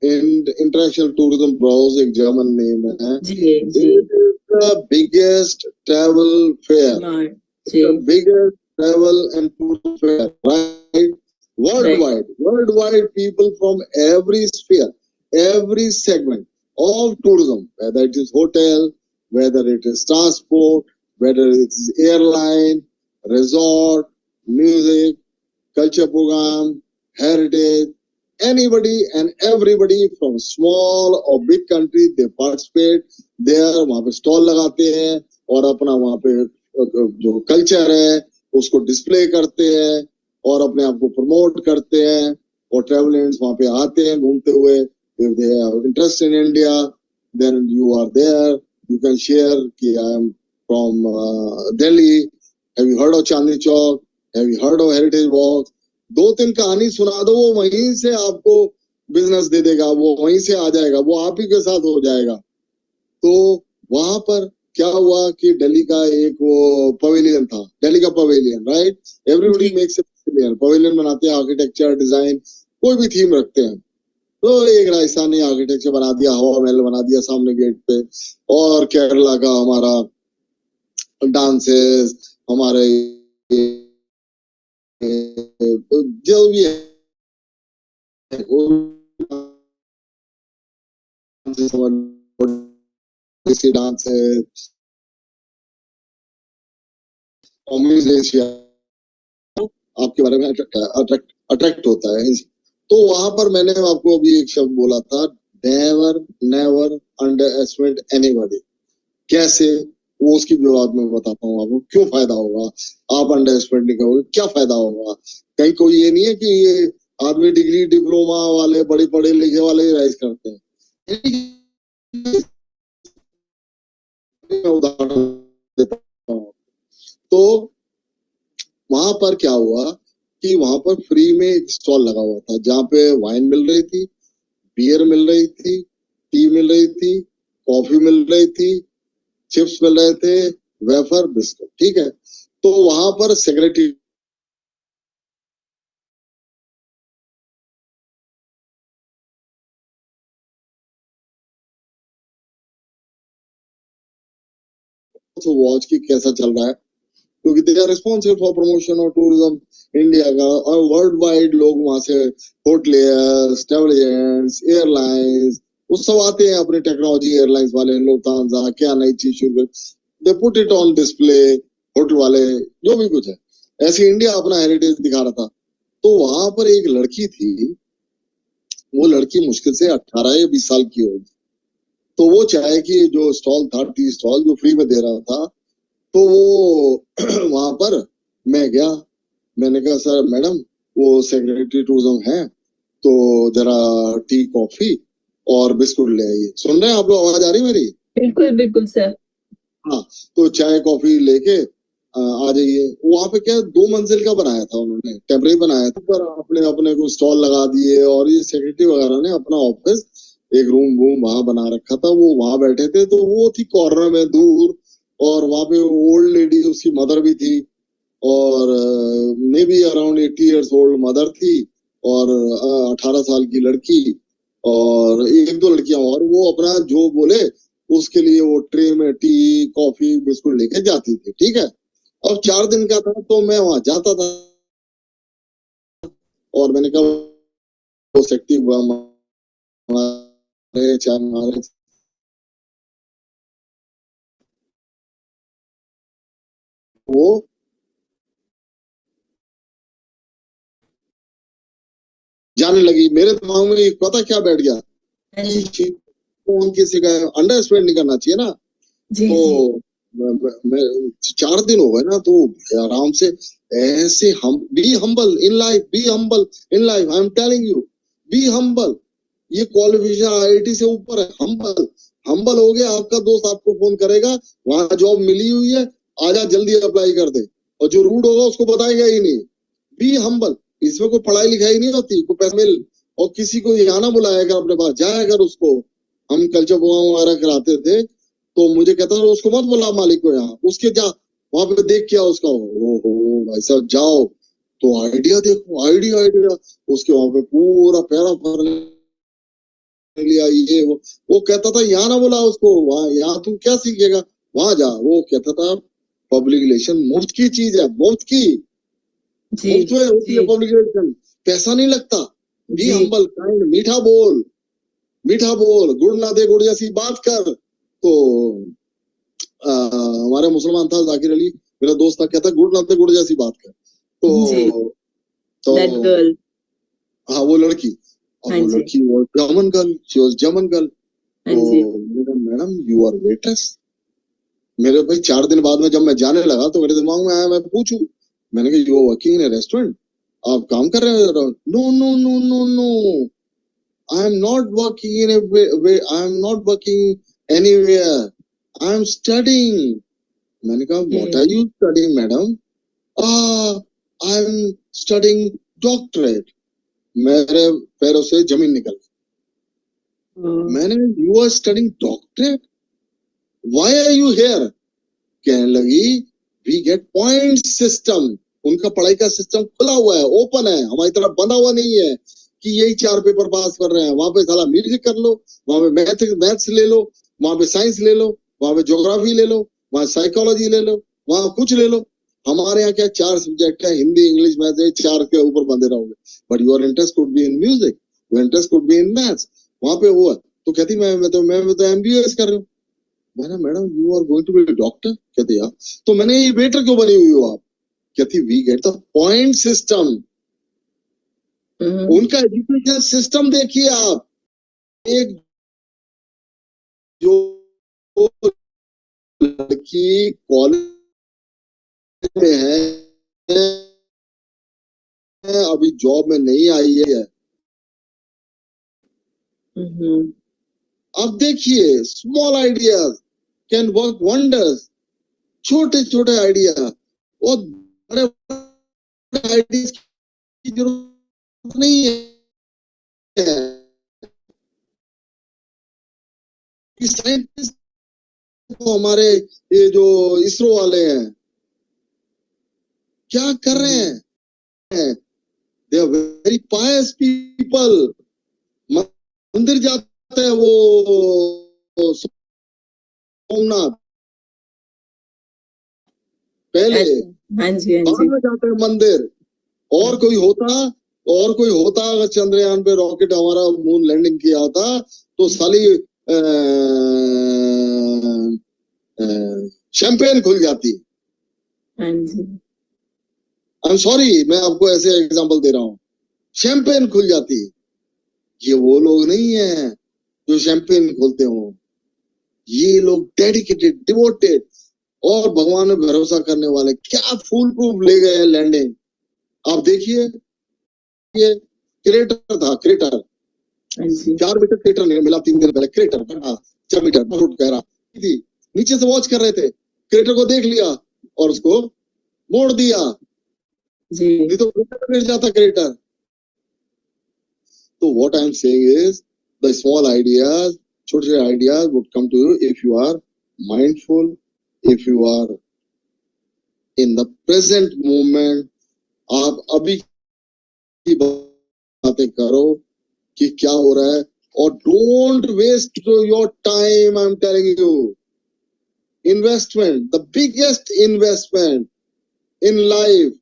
International Tourism Börse एक जर्मन नेम है जी जी, द बिगेस्ट ट्रैवल फेयर, जी, the biggest travel and tour fair, right? right, Worldwide people from every sphere, every segment of tourism, whether it is hotel, whether it is transport, whether it is airline, resort, music, culture program, heritage, anybody and everybody from small or big country, they participate there, वहाँ पे स्टॉल लगाते हैं और अपना वहाँ पे जो कल्चर है उसको डिस्प्ले करते हैं और अपने आप को प्रमोट करते हैं। और ट्रैवल एजेंट्स वहाँ पे आते हैं घूमते हुए। If they have interest in India, then you are there, you can share कि I am from Delhi, have you heard of Chandni Chowk, have you heard of heritage walk. 2-3 कहानी सुना दो, वो वहीं से आपको बिजनेस दे देगा, वो वहीं से आ जाएगा, वो आप ही के साथ हो जाएगा। तो वहां पर क्या हुआ कि दिल्ली का एक वो पवेलियन था, दिल्ली का pavilion, right? Everybody makes a pavilion, pavilion बनाते हैं, आर्किटेक्चर, डिजाइन, कोई भी थीम रखते हैं। तो एक राजस्थानी आर्किटेक्चर बना दिया, हवा महल बना दिया सामने गेट पे, और केरला का हमारा डांसेस, हमारे जो भी है डांस है, आपके बारे में अट्रैक्ट होता है। तो वहां पर मैंने आपको अभी एक शब्द बोला था, never never under estimate anybody. कैसे, वो उसकी विवाद में बताता हूँ आपको, क्यों फायदा होगा आप अंडर एस्टिमेट नहीं करोगे, क्या फायदा होगा। कहीं कोई ये नहीं है कि ये आदमी डिग्री डिप्लोमा वाले बड़े पढ़े लिखे वाले ही राइज करते हैं। उदाहरण देता हूँ। तो वहां पर क्या हुआ कि वहां पर फ्री में एक स्टॉल लगा हुआ था जहाँ पे वाइन मिल रही थी, बियर मिल रही थी, टी मिल रही थी, कॉफी मिल रही थी, चिप्स मिल रहे थे, वेफर, बिस्कुट, ठीक है। तो वहां पर सेक्रेटरी वॉच की कैसा चल रहा है, क्योंकि they are responsible for promotion और टूरिज्म इंडिया का। और वर्ल्ड वाइड लोग वहां से होटलियर्स, ट्रेवल एजेंट्स, एयरलाइंस, वो सब आते हैं अपनी टेक्नोलॉजी, एयरलाइंस वाले, लोग क्या नई चीज शुरू, they put it on display, hotel वाले, जो भी कुछ है। ऐसे इंडिया अपना हेरिटेज दिखा रहा था। तो वहां पर एक लड़की थी, वो लड़की मुश्किल से 18 या 20 साल की होगी। तो वो चाहे कि जो स्टॉल था, टी स्टॉल जो फ्री में दे रहा था, तो वो वहां पर मैं गया, मैंने कहा सर मैडम वो सेक्रेटरी टूरिज्म है, तो जरा टी कॉफी और बिस्कुट ले आइए। सुन रहे हैं आप लोग, आवाज आ रही है मेरी? बिल्कुल बिल्कुल सर। हाँ, तो चाय कॉफी लेके आ जाइए। वहां पे क्या 2 मंजिल का बनाया था उन्होंने, टेम्परेरी बनाया था, पर अपने अपने को स्टॉल लगा दिए, और ये सेक्रेटरी वगैरह ने अपना ऑफिस, एक रूम वूम वहां बना रखा था, वो वहां बैठे थे। तो वो थी कॉर्नर में दूर, और वहां पे ओल्ड लेडी, उसकी मदर भी थी, और may be around 80 years old mother थी, और 18 साल की लड़की, और 1-2 लड़कियां, और वो अपना जो बोले उसके लिए वो ट्रे में टी कॉफी बिस्कुट लेके जाती थी। ठीक है। अब 4 दिन का था तो मैं वहां जाता था, और मैंने कहा हो सकती हुआ हमारे चाहे हमारे वो जाने लगी। मेरे दिमाग में पता क्या बैठ गया, फोन किसी का अंडरस्टैंड नहीं करना चाहिए ना। जी तो जी मैं 4 दिन हो गए ना, तो आराम से ऐसे, हम be humble in life, be humble in life, I am telling you, be humble. ये क्वालिफिकेशन आईआईटी से ऊपर है। हम्बल, हम्बल हो गया, आपका दोस्त आपको फोन करेगा, वहां जॉब मिली हुई है, आजा जल्दी अप्लाई कर दे, और जो रूड होगा उसको बताएगा ही नहीं। Be humble. इसमें कोई पढ़ाई लिखाई नहीं होती, कोई पैसा मिल, और किसी को यहाँ ना बुलाया कर अपने पास, जाया कर उसको। हम कल्चर प्रोग्राम वगैरह कराते थे, तो मुझे कहता था उसको मत बुला मालिक को, यहाँ उसके जा, वहां पे देख क्या उसका, ओहो भाई साहब जाओ, तो आइडिया देखो, आइडिया आइडिया, उसके वहां पे पूरा पैरा भर लिया, ये वो कहता था यहाँ ना बुला उसको, वहां, यहाँ तू क्या सीखेगा, वहां जा। वो कहता था पब्लिक रिलेशन मुफ्त की चीज है, मुफ्त की, जी मुफ्त में होती है पब्लिक रिलेशन, पैसा नहीं लगता। बी जी हम्बल, काइंड, मीठा बोल, मीठा बोल, गुड़ ना दे गुड़ जैसी बात कर। तो हमारा मुसलमान था जाकिर अली, मेरा दोस्त था, कहता गुड़ ना दे गुड़ जैसी बात कर। जी तो दैट गर्ल। हाँ वो लड़की, और हाँ वो जी लड़की वो German girl, she was German girl. हाँ तो जी मैडम यू आर वेटरेस। मेरे भाई 4 दिन बाद में जब मैं जाने लगा, तो मेरे दिमाग में आया मैं पूछूं, मैंने कहा you are working in restaurant, आप काम कर रहे हो? No no no no no, I am not working in I am not working anywhere, I am studying. मैंने कहा what are you studying madam? I am studying doctorate. मेरे पैरों से जमीन निकल गई। मैंने, you are studying doctorate, why are you here? कहने लगी वी गेट पॉइंट सिस्टम। उनका पढ़ाई का सिस्टम खुला हुआ है, ओपन है, हमारी तरफ बंधा हुआ नहीं है कि यही 4 पेपर पास कर रहे हैं। वहां पे साला म्यूजिक कर लो, वहां पे मैथ्स ले लो, वहां पे साइंस ले लो, वहां पे ज्योग्राफी ले लो, वहां साइकोलॉजी ले लो, वहां कुछ ले लो। हमारे यहाँ क्या 4 सब्जेक्ट है, हिंदी इंग्लिश मैथ, 4 के ऊपर बंधे रहोगे। But your interest could be in music, your interest could be in maths. वहां पे वो है। तो कहती मैं तो एमबीबीएस कर रही हूँ। मैंने, madam you are going to be doctor? कहते यार, तो मैंने ये वेटर क्यों बनी हुई हो आप? कहती we get the point system. उनका एजुकेशन सिस्टम देखिए आप। एक जो लड़की कॉलेज में है, अभी जॉब में नहीं आई है, अब देखिए small ideas can work wonders. छोटे छोटे आइडिया और बड़े बड़े आइडियाज की जरूरत नहीं है। साइंटिस्ट तो हमारे ये जो इसरो वाले हैं क्या कर रहे हैं? They are very pious people. मंदिर जाते हैं वो सोमनाथ पहले, हाँ जी हाँ बाद जी में जाते हैं मंदिर। और कोई होता अगर चंद्रयान पे रॉकेट हमारा मून लैंडिंग किया होता, तो साली शैंपेन खुल जाती। हाँ जी आई एम सॉरी, मैं आपको ऐसे एग्जांपल दे रहा हूँ, शैंपेन खुल जाती। ये वो लोग नहीं है जो शैंपेन खोलते हो, ये लोग डेडिकेटेड, डिवोटेड और भगवान में भरोसा करने वाले। क्या फूल प्रूफ ले गए हैं लैंडिंग। आप देखिए, ये क्रेटर था, क्रेटर, हाँ जी 4 मीटर क्रेटर नहीं मिला 3 दिन पहले। क्रेटर बड़ा 4 मीटर फुट गहरा थी, नीचे से वॉच कर रहे थे, क्रेटर को देख लिया और उसको मोड़ दिया, जी नहीं तो गिर जाता creator. So what I'm saying is the small ideas, छोटे छोटे ideas would come to you if you are mindful, if you are in the present moment. आप अभी की बातें करो कि क्या हो रहा है, और don't waste your time. I'm telling you, investment, the biggest investment in life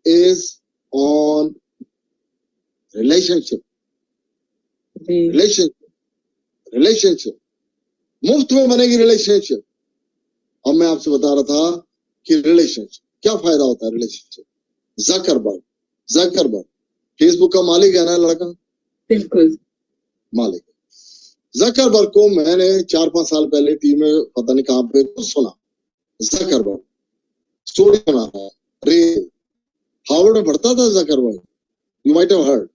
is on relationship. जी रिलेशनशिप मुफ्त में बनेगी रिलेशनशिप. अब मैं आपसे बता रहा था कि रिलेशनशिप क्या फायदा होता है. रिलेशनशिप, जकरबर्ग फेसबुक का मालिक है ना, लड़का बिल्कुल मालिक. जकरबर्ग को मैंने 4-5 साल पहले टीवी में पता नहीं कहां पे कुछ सुना. जकरबर्ग स्टोरी सुना था. अरे हार्वर्ड में पढ़ता था Zuckerberg, you might have heard.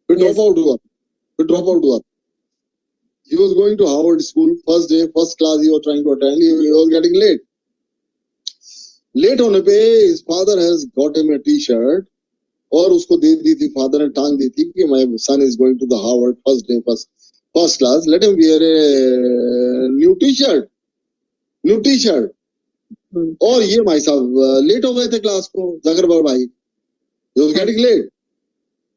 फिर ड्रॉप आउट हुआ. He was going to Harvard School, first day, first class he was trying to attend. He was getting late. Late होने पे his father has got him a T-shirt, और उसको दे दी थी, फादर ने टांग दी थी कि my son is going to the Harvard first day, first class. Let him wear a new T-shirt. और ये भाई साहब लेट हो गए थे क्लास को. जकरबर्ग भाई he was getting late.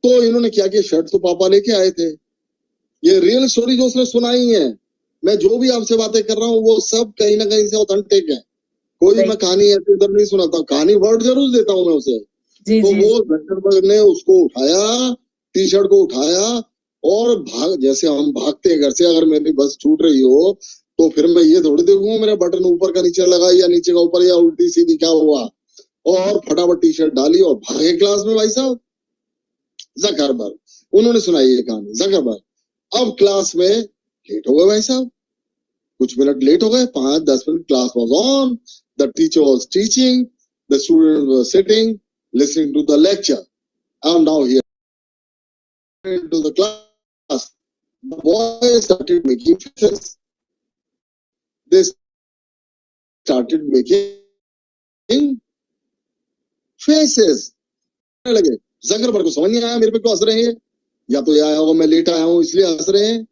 तो इन्होंने क्या किया, शर्ट तो पापा लेके आए थे. ये रियल स्टोरी जो उसने सुनाई है, मैं जो भी आपसे बातें कर रहा हूँ वो सब कहीं ना कहीं से ऑथेंटिक है. कोई मैं कहानी ऐसे इधर नहीं सुनाता, कहानी वर्ड जरूर देता हूँ मैं उसे. तो वो जकरबर्ग ने उसको उठाया, टी-शर्ट को उठाया और भाग, जैसे हम भागते हैं घर से, अगर मेरी बस छूट रही हो तो फिर मैं ये थोड़ी देखूंगा मेरा बटन ऊपर का नीचे लगा या नीचे का ऊपर या उल्टी सीधी क्या हुआ, और फटाफट टी-शर्ट डाली और भागे क्लास में. भाई साहब जकरबर्ग, उन्होंने सुनाई ये कहानी. जकरबर्ग अब क्लास में लेट हो गए भाई साहब, कुछ मिनट लेट हो गए, 5-10 minute. Class was on, the teacher was teaching, the student was sitting listening to the lecture. I'm now here to the class. The boys started making faces. They started making faces. लगे. जकरबर्ग को समझ नहीं आया मेरे पे क्यों हंस रहे हैं, या तो ये आया होगा मैं लेट आया हूँ इसलिए हंस रहे हैं.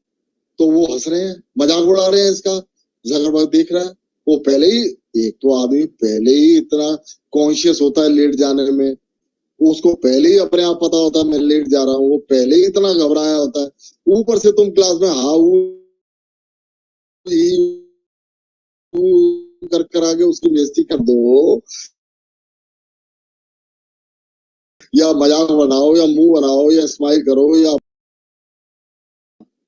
तो वो हंस रहे हैं, मजाक उड़ा रहे हैं इसका. जकरबर्ग देख रहा है, वो पहले ही, एक तो आदमी पहले ही इतना कॉन्शियस होता है लेट जाने में, उसको पहले ही अपने आप पता होता है मैं लेट जा रहा हूँ, वो पहले ही इतना घबराया होता है. ऊपर से तुम क्लास में कर आगे उसकी बेइज्जती कर दो, या मजाक बनाओ या मुंह बनाओ या स्माइल करो, या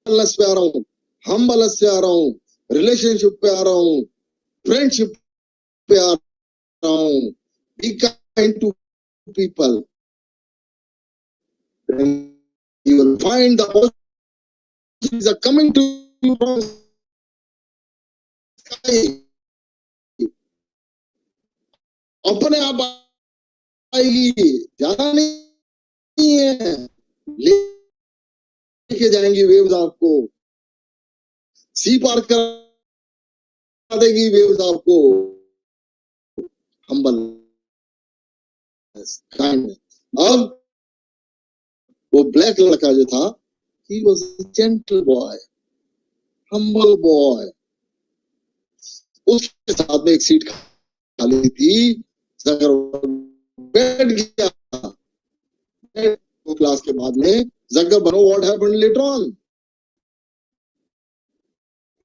पे आ रहा हूँ, हम बलस पे आ रहा हूँ, रिलेशनशिप पे आ रहा हूँ, फ्रेंडशिप पे आ रहा हूँ. Be kind to people, you will find the opportunities are coming to you from sky. अपने आप आएगी, जाना नहीं है, लेके जाएंगी वेव्स आपको, सी पार करा देगी वेव्स आपको. Humble kind. अब वो ब्लैक लड़का जो था, he was a gentle boy, humble boy. उसके साथ में एक सीट खाली थी, बैठ गया. क्लास के बाद में Zuckerberg, what happened later on?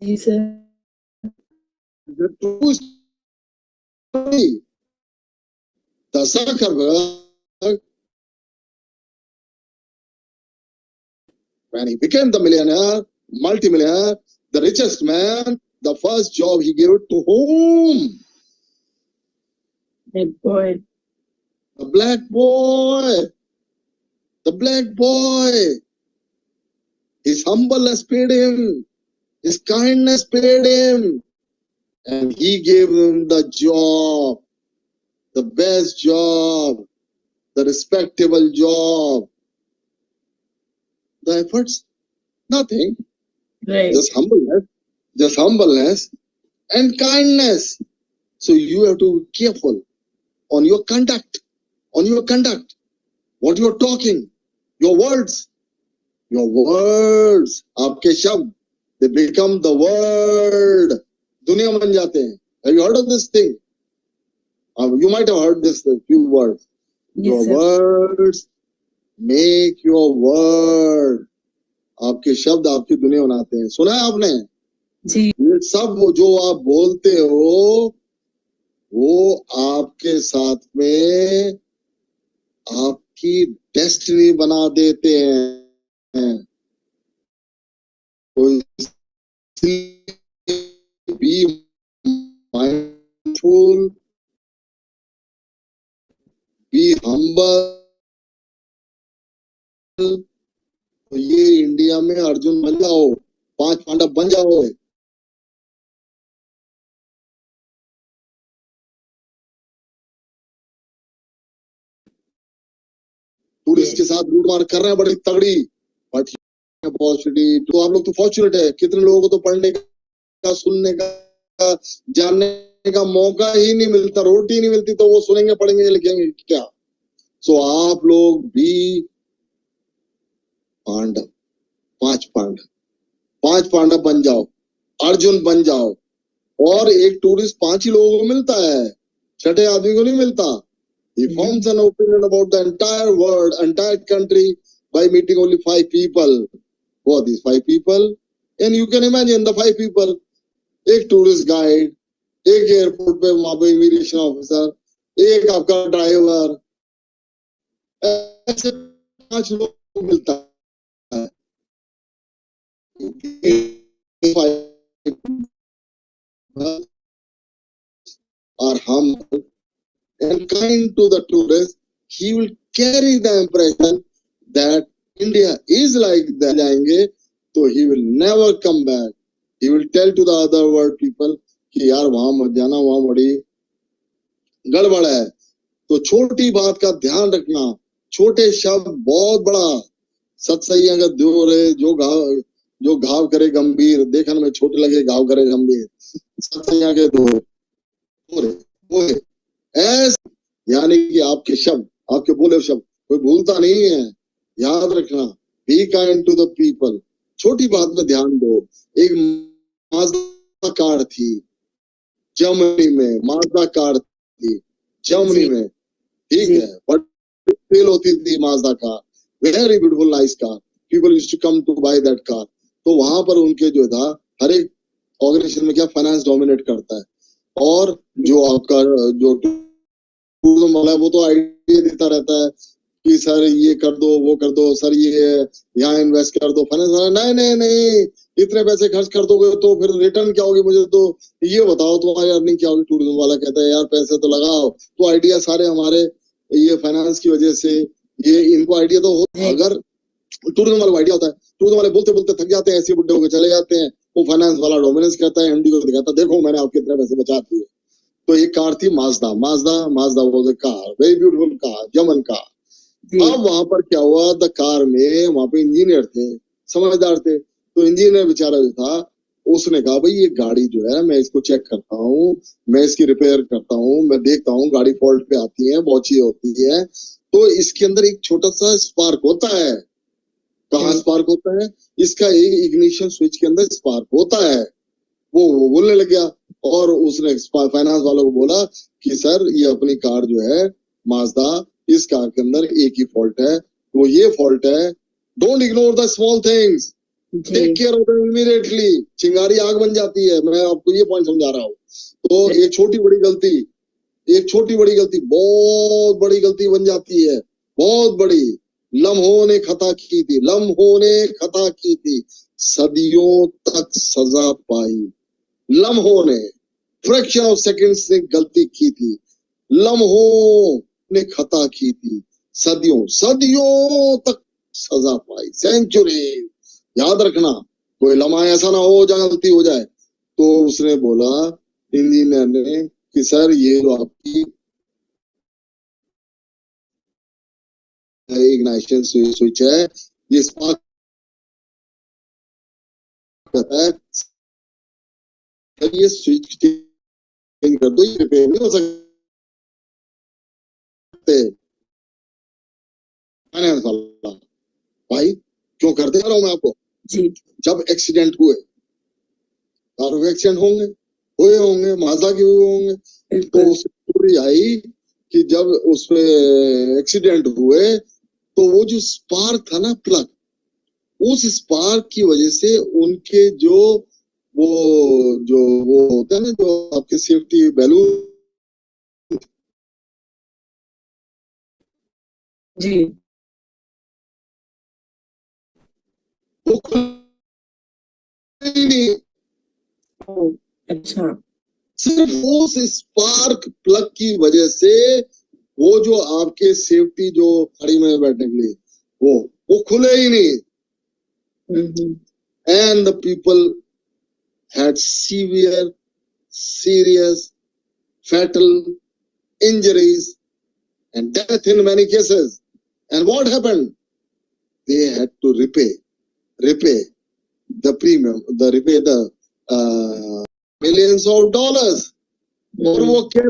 जी sir. The true story. The Zuckerberg, when he became the millionaire, multimillionaire, the richest man, the first job he gave it to whom? That boy. The black boy. The black boy. His humbleness paid him. His kindness paid him. And he gave him the job. The best job. The respectable job. The efforts? Nothing. Right. Just humbleness and kindness. So you have to be careful on your conduct, what you are talking, your words, आपके शब्द, they become the word, दुनिया बन जाते हैं. Have you heard of this thing? You might have heard this few words. Your words make your word. आपके शब्द आपकी दुनिया बनाते हैं. सुना है आपने? जी. ये सब जो आप बोलते हो वो आपके साथ में आपकी डेस्टिनी बना देते हैं. तो बी माइंडफुल, बी हम्बल. तो ये इंडिया में अर्जुन बन जाओ, 5 पांडव बन जाओ. टूरिस्ट के साथ लूट मार कर रहे हैं बड़ी तगड़ी, बट अपॉर्चुनिटी तो आप लोग तो फॉर्चुनेट है. कितने लोगों को तो पढ़ने का, सुनने का, जानने का मौका ही नहीं मिलता, रोटी नहीं मिलती, तो वो सुनेंगे, पढ़ेंगे, लिखेंगे क्या. सो आप लोग भी पांडव, 5 पांडव बन जाओ, अर्जुन बन जाओ. और एक टूरिस्ट 5 ही लोगों को मिलता है, 6ठे आदमी को नहीं मिलता. He forms an opinion about the entire world, entire country by meeting only 5 people. Who are these 5 people? And you can imagine the 5 people. एक टूरिस्ट गाइड, एक एयरपोर्ट पे वहां पे इमिग्रेशन ऑफिसर, एक आपका ड्राइवर, ऐसे 5 लोग मिलता है. और हम and kind to the tourist, he will carry the impression that India is like that. जाएंगे तो he will never come back. He will tell to the other world people कि यार वहां मत जाना, वहां बड़ी गड़बड़ है. तो छोटी बात का ध्यान रखना, छोटे शब्द बहुत बड़ा. सत्सई अगर दो रे जो घाव करे गंभीर, देखने में छोटे लगे घाव करे गंभीर. सत्सई के दो रे ऐसे, यानी कि आपके शब्द, आपके बोले शब्द कोई भूलता नहीं है. याद रखना, be kind to the people. छोटी बात में ध्यान दो. एक माज़दा कार थी जर्मनी में, माज़दा कार थी जर्मनी में, ठीक है, बट सेल होती थी Mazda car, very beautiful nice car. People used to come to buy that car. तो वहां पर उनके जो था, हर एक ऑर्गेनाइजेशन में क्या फाइनेंस डोमिनेट करता है. और जो आपका जो टूरिज्म वाला है वो तो आइडिया देता रहता है कि सर ये कर दो, वो कर दो, सर ये यहाँ इन्वेस्ट कर दो. फाइनेंस वाला नहीं नहीं नहीं, इतने पैसे खर्च कर दोगे तो फिर रिटर्न क्या होगी, मुझे तो ये बताओ तुम्हारी अर्निंग क्या होगी. टूरिज्म वाला कहता है यार पैसे तो लगाओ. तो आइडिया सारे हमारे ये फाइनेंस की वजह से, ये इनको आइडिया तो अगर टूरिज्म वाला आइडिया होता है, टूरिज्म वाले बोलते बोलते थक जाते हैं, ऐसे बुड्ढे होकर चले जाते हैं. वो फाइनेंस वाला डोमिनेंस करता है, एमडी को दिखाता है देखो मैंने आपके इतने पैसे बचा दिए. तो एक कार थी Mazda. Mazda was a car, very beautiful car, German car. अब वहां पर क्या हुआ, द कार में वहां पे इंजीनियर थे, समझदार थे. तो इंजीनियर बेचारा जो था, उसने कहा भाई ये गाड़ी जो है मैं इसको चेक करता हूँ, मैं इसकी रिपेयर करता हूँ, मैं देखता हूँ गाड़ी फॉल्ट पे आती है, बहुत चीज होती है, तो इसके अंदर एक छोटा सा स्पार्क होता है. कहाँ स्पार्क होता है? इसका एक इग्निशन स्विच के अंदर स्पार्क होता है. वो बोलने लग गया और उसने फाइनेंस वालों को बोला कि सर ये अपनी कार जो है माज़दा, इस कार के अंदर एक ही फॉल्ट है, वो ये फॉल्ट है. Don't ignore the small things, take care of them immediately. चिंगारी आग बन जाती है. मैं आपको ये पॉइंट समझा रहा हूँ. तो एक छोटी बड़ी गलती बहुत बड़ी गलती बन जाती है, बहुत बड़ी. लम्हों ने खता की थी, सदियों तक सजा पाई. लम्हों ने, फ्रैक्शन ऑफ सेकंड्स ने गलती की थी, लम्हों ने खता की थी, सदियों तक सजा पाई. सेंचुरी. याद रखना, कोई लम्हा ऐसा ना हो जहाँ गलती हो जाए. तो उसने बोला इंजीनियर ने कि सर ये जो आपकी इग्निशन स्विच है, ये स्पार्क है, ये स्विच चेंज कर दो, ये रिपेयर नहीं हो सकता. सकते फाइनेंस वाला भाई क्यों करते रहा हूं मैं आपको जी जब एक्सीडेंट हुए कार के एक्सीडेंट हुए होंगे माजा के हुए होंगे तो बिल्कुल स्टोरी आई कि जब उसमें एक्सीडेंट हुए तो वो जो स्पार्क था ना प्लग उस स्पार्क की वजह से उनके जो वो होता है ना जो आपके सेफ्टी बैलून जी वो खुले ही नहीं ओ, अच्छा सिर्फ उस स्पार्क प्लग की वजह से वो जो आपके सेफ्टी जो गाड़ी में बैठने के लिए वो खुले ही नहीं हम्म and the people had severe serious fatal injuries and death in many cases and what happened they had to repay the premium repay the millions of dollars और वो क्या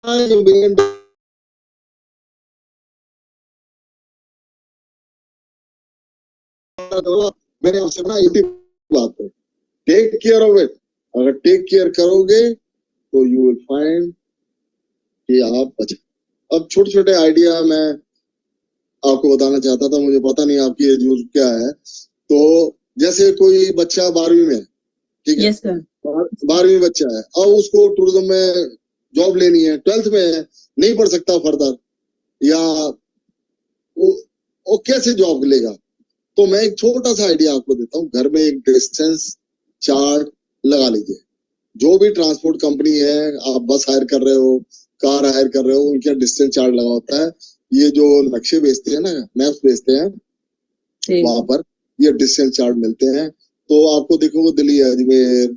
million मैंने आपसे ना ये बात है टेक केयर ऑफ इट अगर टेक केयर करोगे तो यू विल फाइंड कि आप बचे अब छोटे छोटे आइडिया मैं आपको बताना चाहता था मुझे पता नहीं आपकी एज ग्रुप क्या है तो जैसे कोई बच्चा 12वीं में ठीक है यस सर 12वीं बच्चा है और उसको टूरिज्म में जॉब लेनी है 12th में है नहीं पढ़ सकता फर्दर या वो कैसे जॉब लेगा तो मैं एक छोटा सा आइडिया आपको देता हूँ घर में एक डिस्टेंस चार्ट लगा लीजिए जो भी ट्रांसपोर्ट कंपनी है आप बस हायर कर रहे हो कार हायर कर रहे हो उनका डिस्टेंस चार्ट लगा होता है ये जो नक्शे बेचते हैं ना मैप्स बेचते हैं वहां पर ये डिस्टेंस चार्ट मिलते हैं तो आपको देखोगे Delhi Ajmer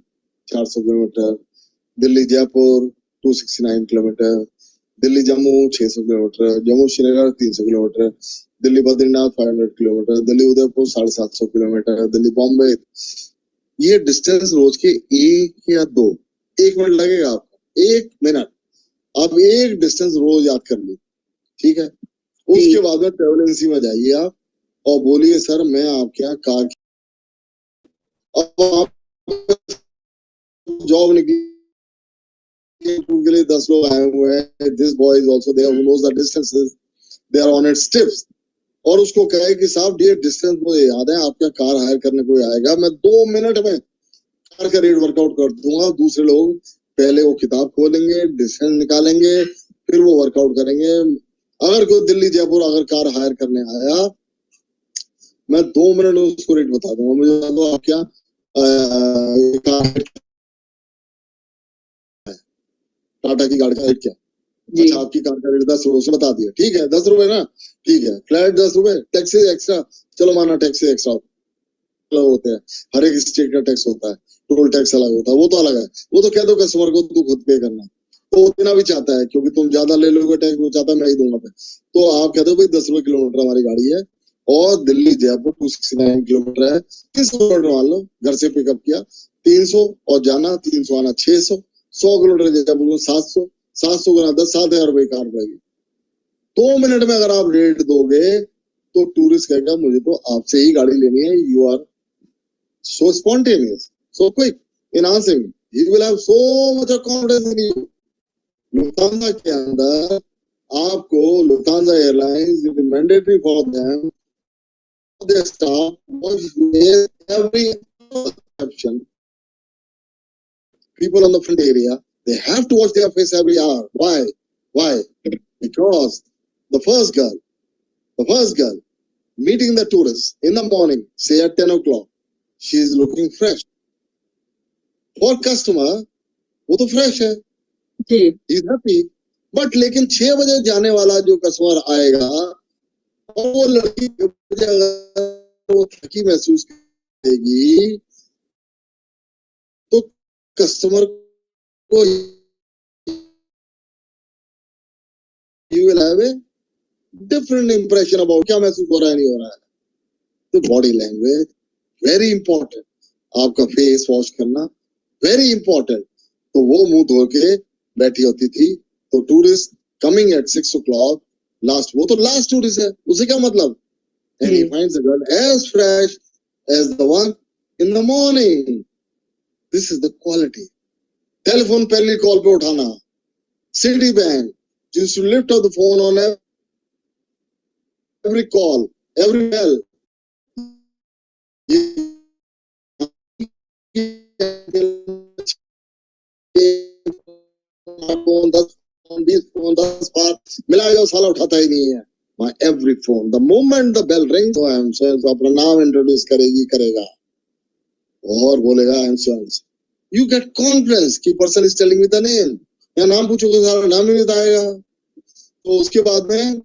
400 kilometre Delhi Jaipur 269 kilometre Delhi Jammu 600 kilometre Jammu Srinagar 300 kilometre Delhi Badrinath 500 kilometre Delhi Udaipur 750 kilometre Delhi Bombay ये डिस्टेंस रोज के 1 या 2 1 मिनट लगेगा आपको 1 मिनट आप एक डिस्टेंस रोज याद कर ली ठीक है उसके बाद में ट्रेवल एजेंसी में जाइए आप और बोलिए सर मैं आपके यहाँ कार अब आप जॉब निकली के लिए 10 लोग आए हुए हैं this boy is also there who knows the distances they are on its tips और उसको कहे कि साहब ये डिस्टेंस मुझे याद है आपका कार हायर करने कोई आएगा मैं 2 मिनट में कार का रेट वर्कआउट कर दूंगा दूसरे लोग पहले वो किताब खोलेंगे डिस्टेंस निकालेंगे फिर वो वर्कआउट करेंगे अगर कोई दिल्ली जयपुर अगर कार हायर करने आया मैं 2 मिनट में उसको रेट बता दूंगा मुझे बता दो आप क्या टाटा की गाड़ी का रेट क्या अच्छा आपकी कार का रेट 10 रुपए से बता दिया ठीक है 10 रुपए ना ठीक है फ्लैट 10 रुपए टैक्सी एक्स्ट्रा चलो माना टैक्सी एक्स्ट्रा होते हैं हर एक स्टेट का टैक्स होता है टोल टैक्स अलग होता है वो तो अलग है वो तो कह दो कस्टमर को तू खुद पे करना तो देना भी चाहता है क्योंकि तुम ज्यादा ले लोगे टैक्स वो चाहता है मैं ही दूंगा तो आप कहते हो भाई 10 रुपए किलोमीटर हमारी गाड़ी है और दिल्ली जयपुर 269 किलोमीटर है 300 किलोमीटर मान लो घर से पिकअप किया 300 और जाना 300 आना 600 100 किलोमीटर जयपुर 700 700 गुना 10 7,000 रुपए कार पड़ेगी 2 मिनट में अगर आप रेट दोगे तो टूरिस्ट कहेगा मुझे तो आपसे ही गाड़ी लेनी है you are so spontaneous, so quick in answering. He will have so much of confidence in you. Lufthansa के अंदर आपको Lufthansa Airlines it is mandatory for them their staff was every exception. People on the front area they have to wash their face every hour. Why? Why? Because the first girl meeting the tourists in the morning, say at 10 o'clock. She is looking fresh. For customer, वो तो fresh है. He is happy. But लेकिन 6 बजे जाने वाला जो कस्टमर आएगा और वो लड़की अगर वो थकी महसूस करेगी तो कस्टमर को you will have a different impression about क्या महसूस हो रहा है नहीं हो रहा है. तो body language very important. आपका फेस वॉश करना very important. तो वो मुंह धो के बैठी होती थी। तो tourist coming at 6 o'clock, last, वो तो लास्ट टूरिस्ट है, उसे क्या मतलब, and he finds the girl as fresh as the one in the morning. This is the quality. Telephone पहली कॉल पे उठाना, city bank used to lift up the phone on every call, every bell. Phone 10 phone 20 phone 10 बार मिलाएगा, साला उठाता ही नहीं है। My every phone, the moment the bell rings, so I am so अपना नाम इंट्रोड्यूस करेगा और बोलेगा I am so and so. You get confidence कि person is telling me the name. या नाम पूछोगे सारा नाम ही नहीं बताएगा। तो उसके बाद में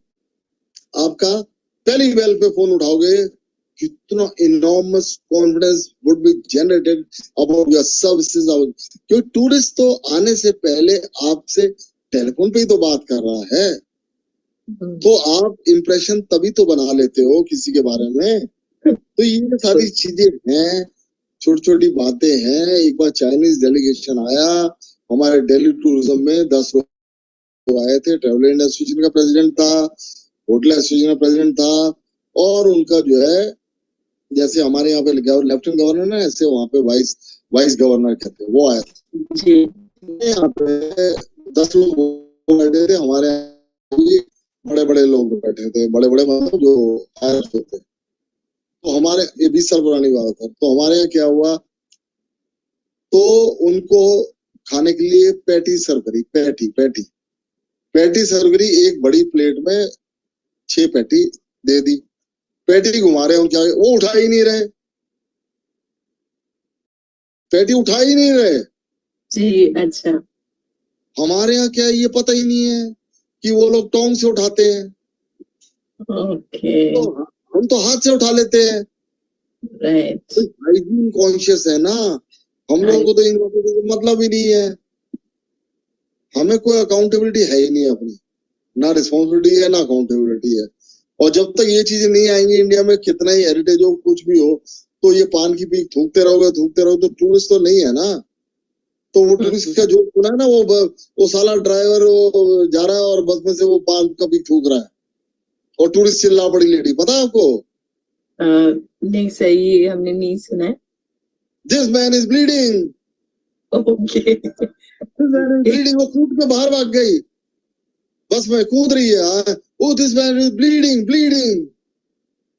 आपका पहली बेल पे फोन उठाओगे, कितना enormous confidence would be generated about your services. क्योंकि टूरिस्ट तो आने से पहले आपसे टेलीफोन पे ही तो बात कर रहा है, तो आप इम्प्रेशन तभी तो बना लेते हो किसी के बारे में। तो ये सारी चीजें हैं, छोटी छोटी बातें हैं। एक बार चाइनीज डेलीगेशन आया हमारे दिल्ली टूरिज्म में, 10 लोग आए थे। ट्रेवल एसोसिएशन का प्रेसिडेंट था, होटल एसोसिएशन का प्रेसिडेंट था, और उनका जो है जैसे हमारे यहाँ पे लेफ्टिनेंट गवर्नर है, ऐसे वहाँ पे वाइस गवर्नर कहते हैं, वो आया था। यहाँ पे 10 लोग बैठे थे, हमारे बड़े बड़े लोग बैठे थे, बड़े बड़े मतलब जो आए थे। तो हमारे, ये 20 साल पुरानी बात है, तो हमारे यहाँ क्या हुआ, तो उनको खाने के लिए पैटी सर्व करी, पैटी सर्व करी, एक बड़ी प्लेट में 6 पैटी दे दी। पैटी घुमा रहे हो क्या, वो उठा ही नहीं रहे, पैटी उठा ही नहीं रहे जी। अच्छा, हमारे यहाँ क्या ये पता ही नहीं है कि वो लोग टोंग से उठाते हैं। ओके, तो हम तो हाथ से उठा लेते हैं। राइट, हाइजीन कॉन्शियस है ना हम लोगों को, तो इन बातों को मतलब ही नहीं है। हमें कोई अकाउंटेबिलिटी है ही नहीं अपनी, ना रिस्पॉन्सिबिलिटी है ना अकाउंटेबिलिटी है। और जब तक ये चीजें नहीं आएंगी इंडिया में, कितना ही हेरिटेज हो कुछ भी हो, तो ये पान की पीक थूकते रहोगे तो टूरिस्ट तो नहीं है ना। तो वो टूरिस्ट का जो सुना है ना, वो साला ड्राइवर वो जा रहा है और बस में से वो पान का पीक थूक रहा है और टूरिस्ट चिल्ला पड़ी लेडी, पता है आपको? नहीं, सही, हमने नहीं सुना है। This man is bleeding, okay, bleeding, वो कूद के बाहर भाग गई, बस में कूद रही है। Oh this man is bleeding.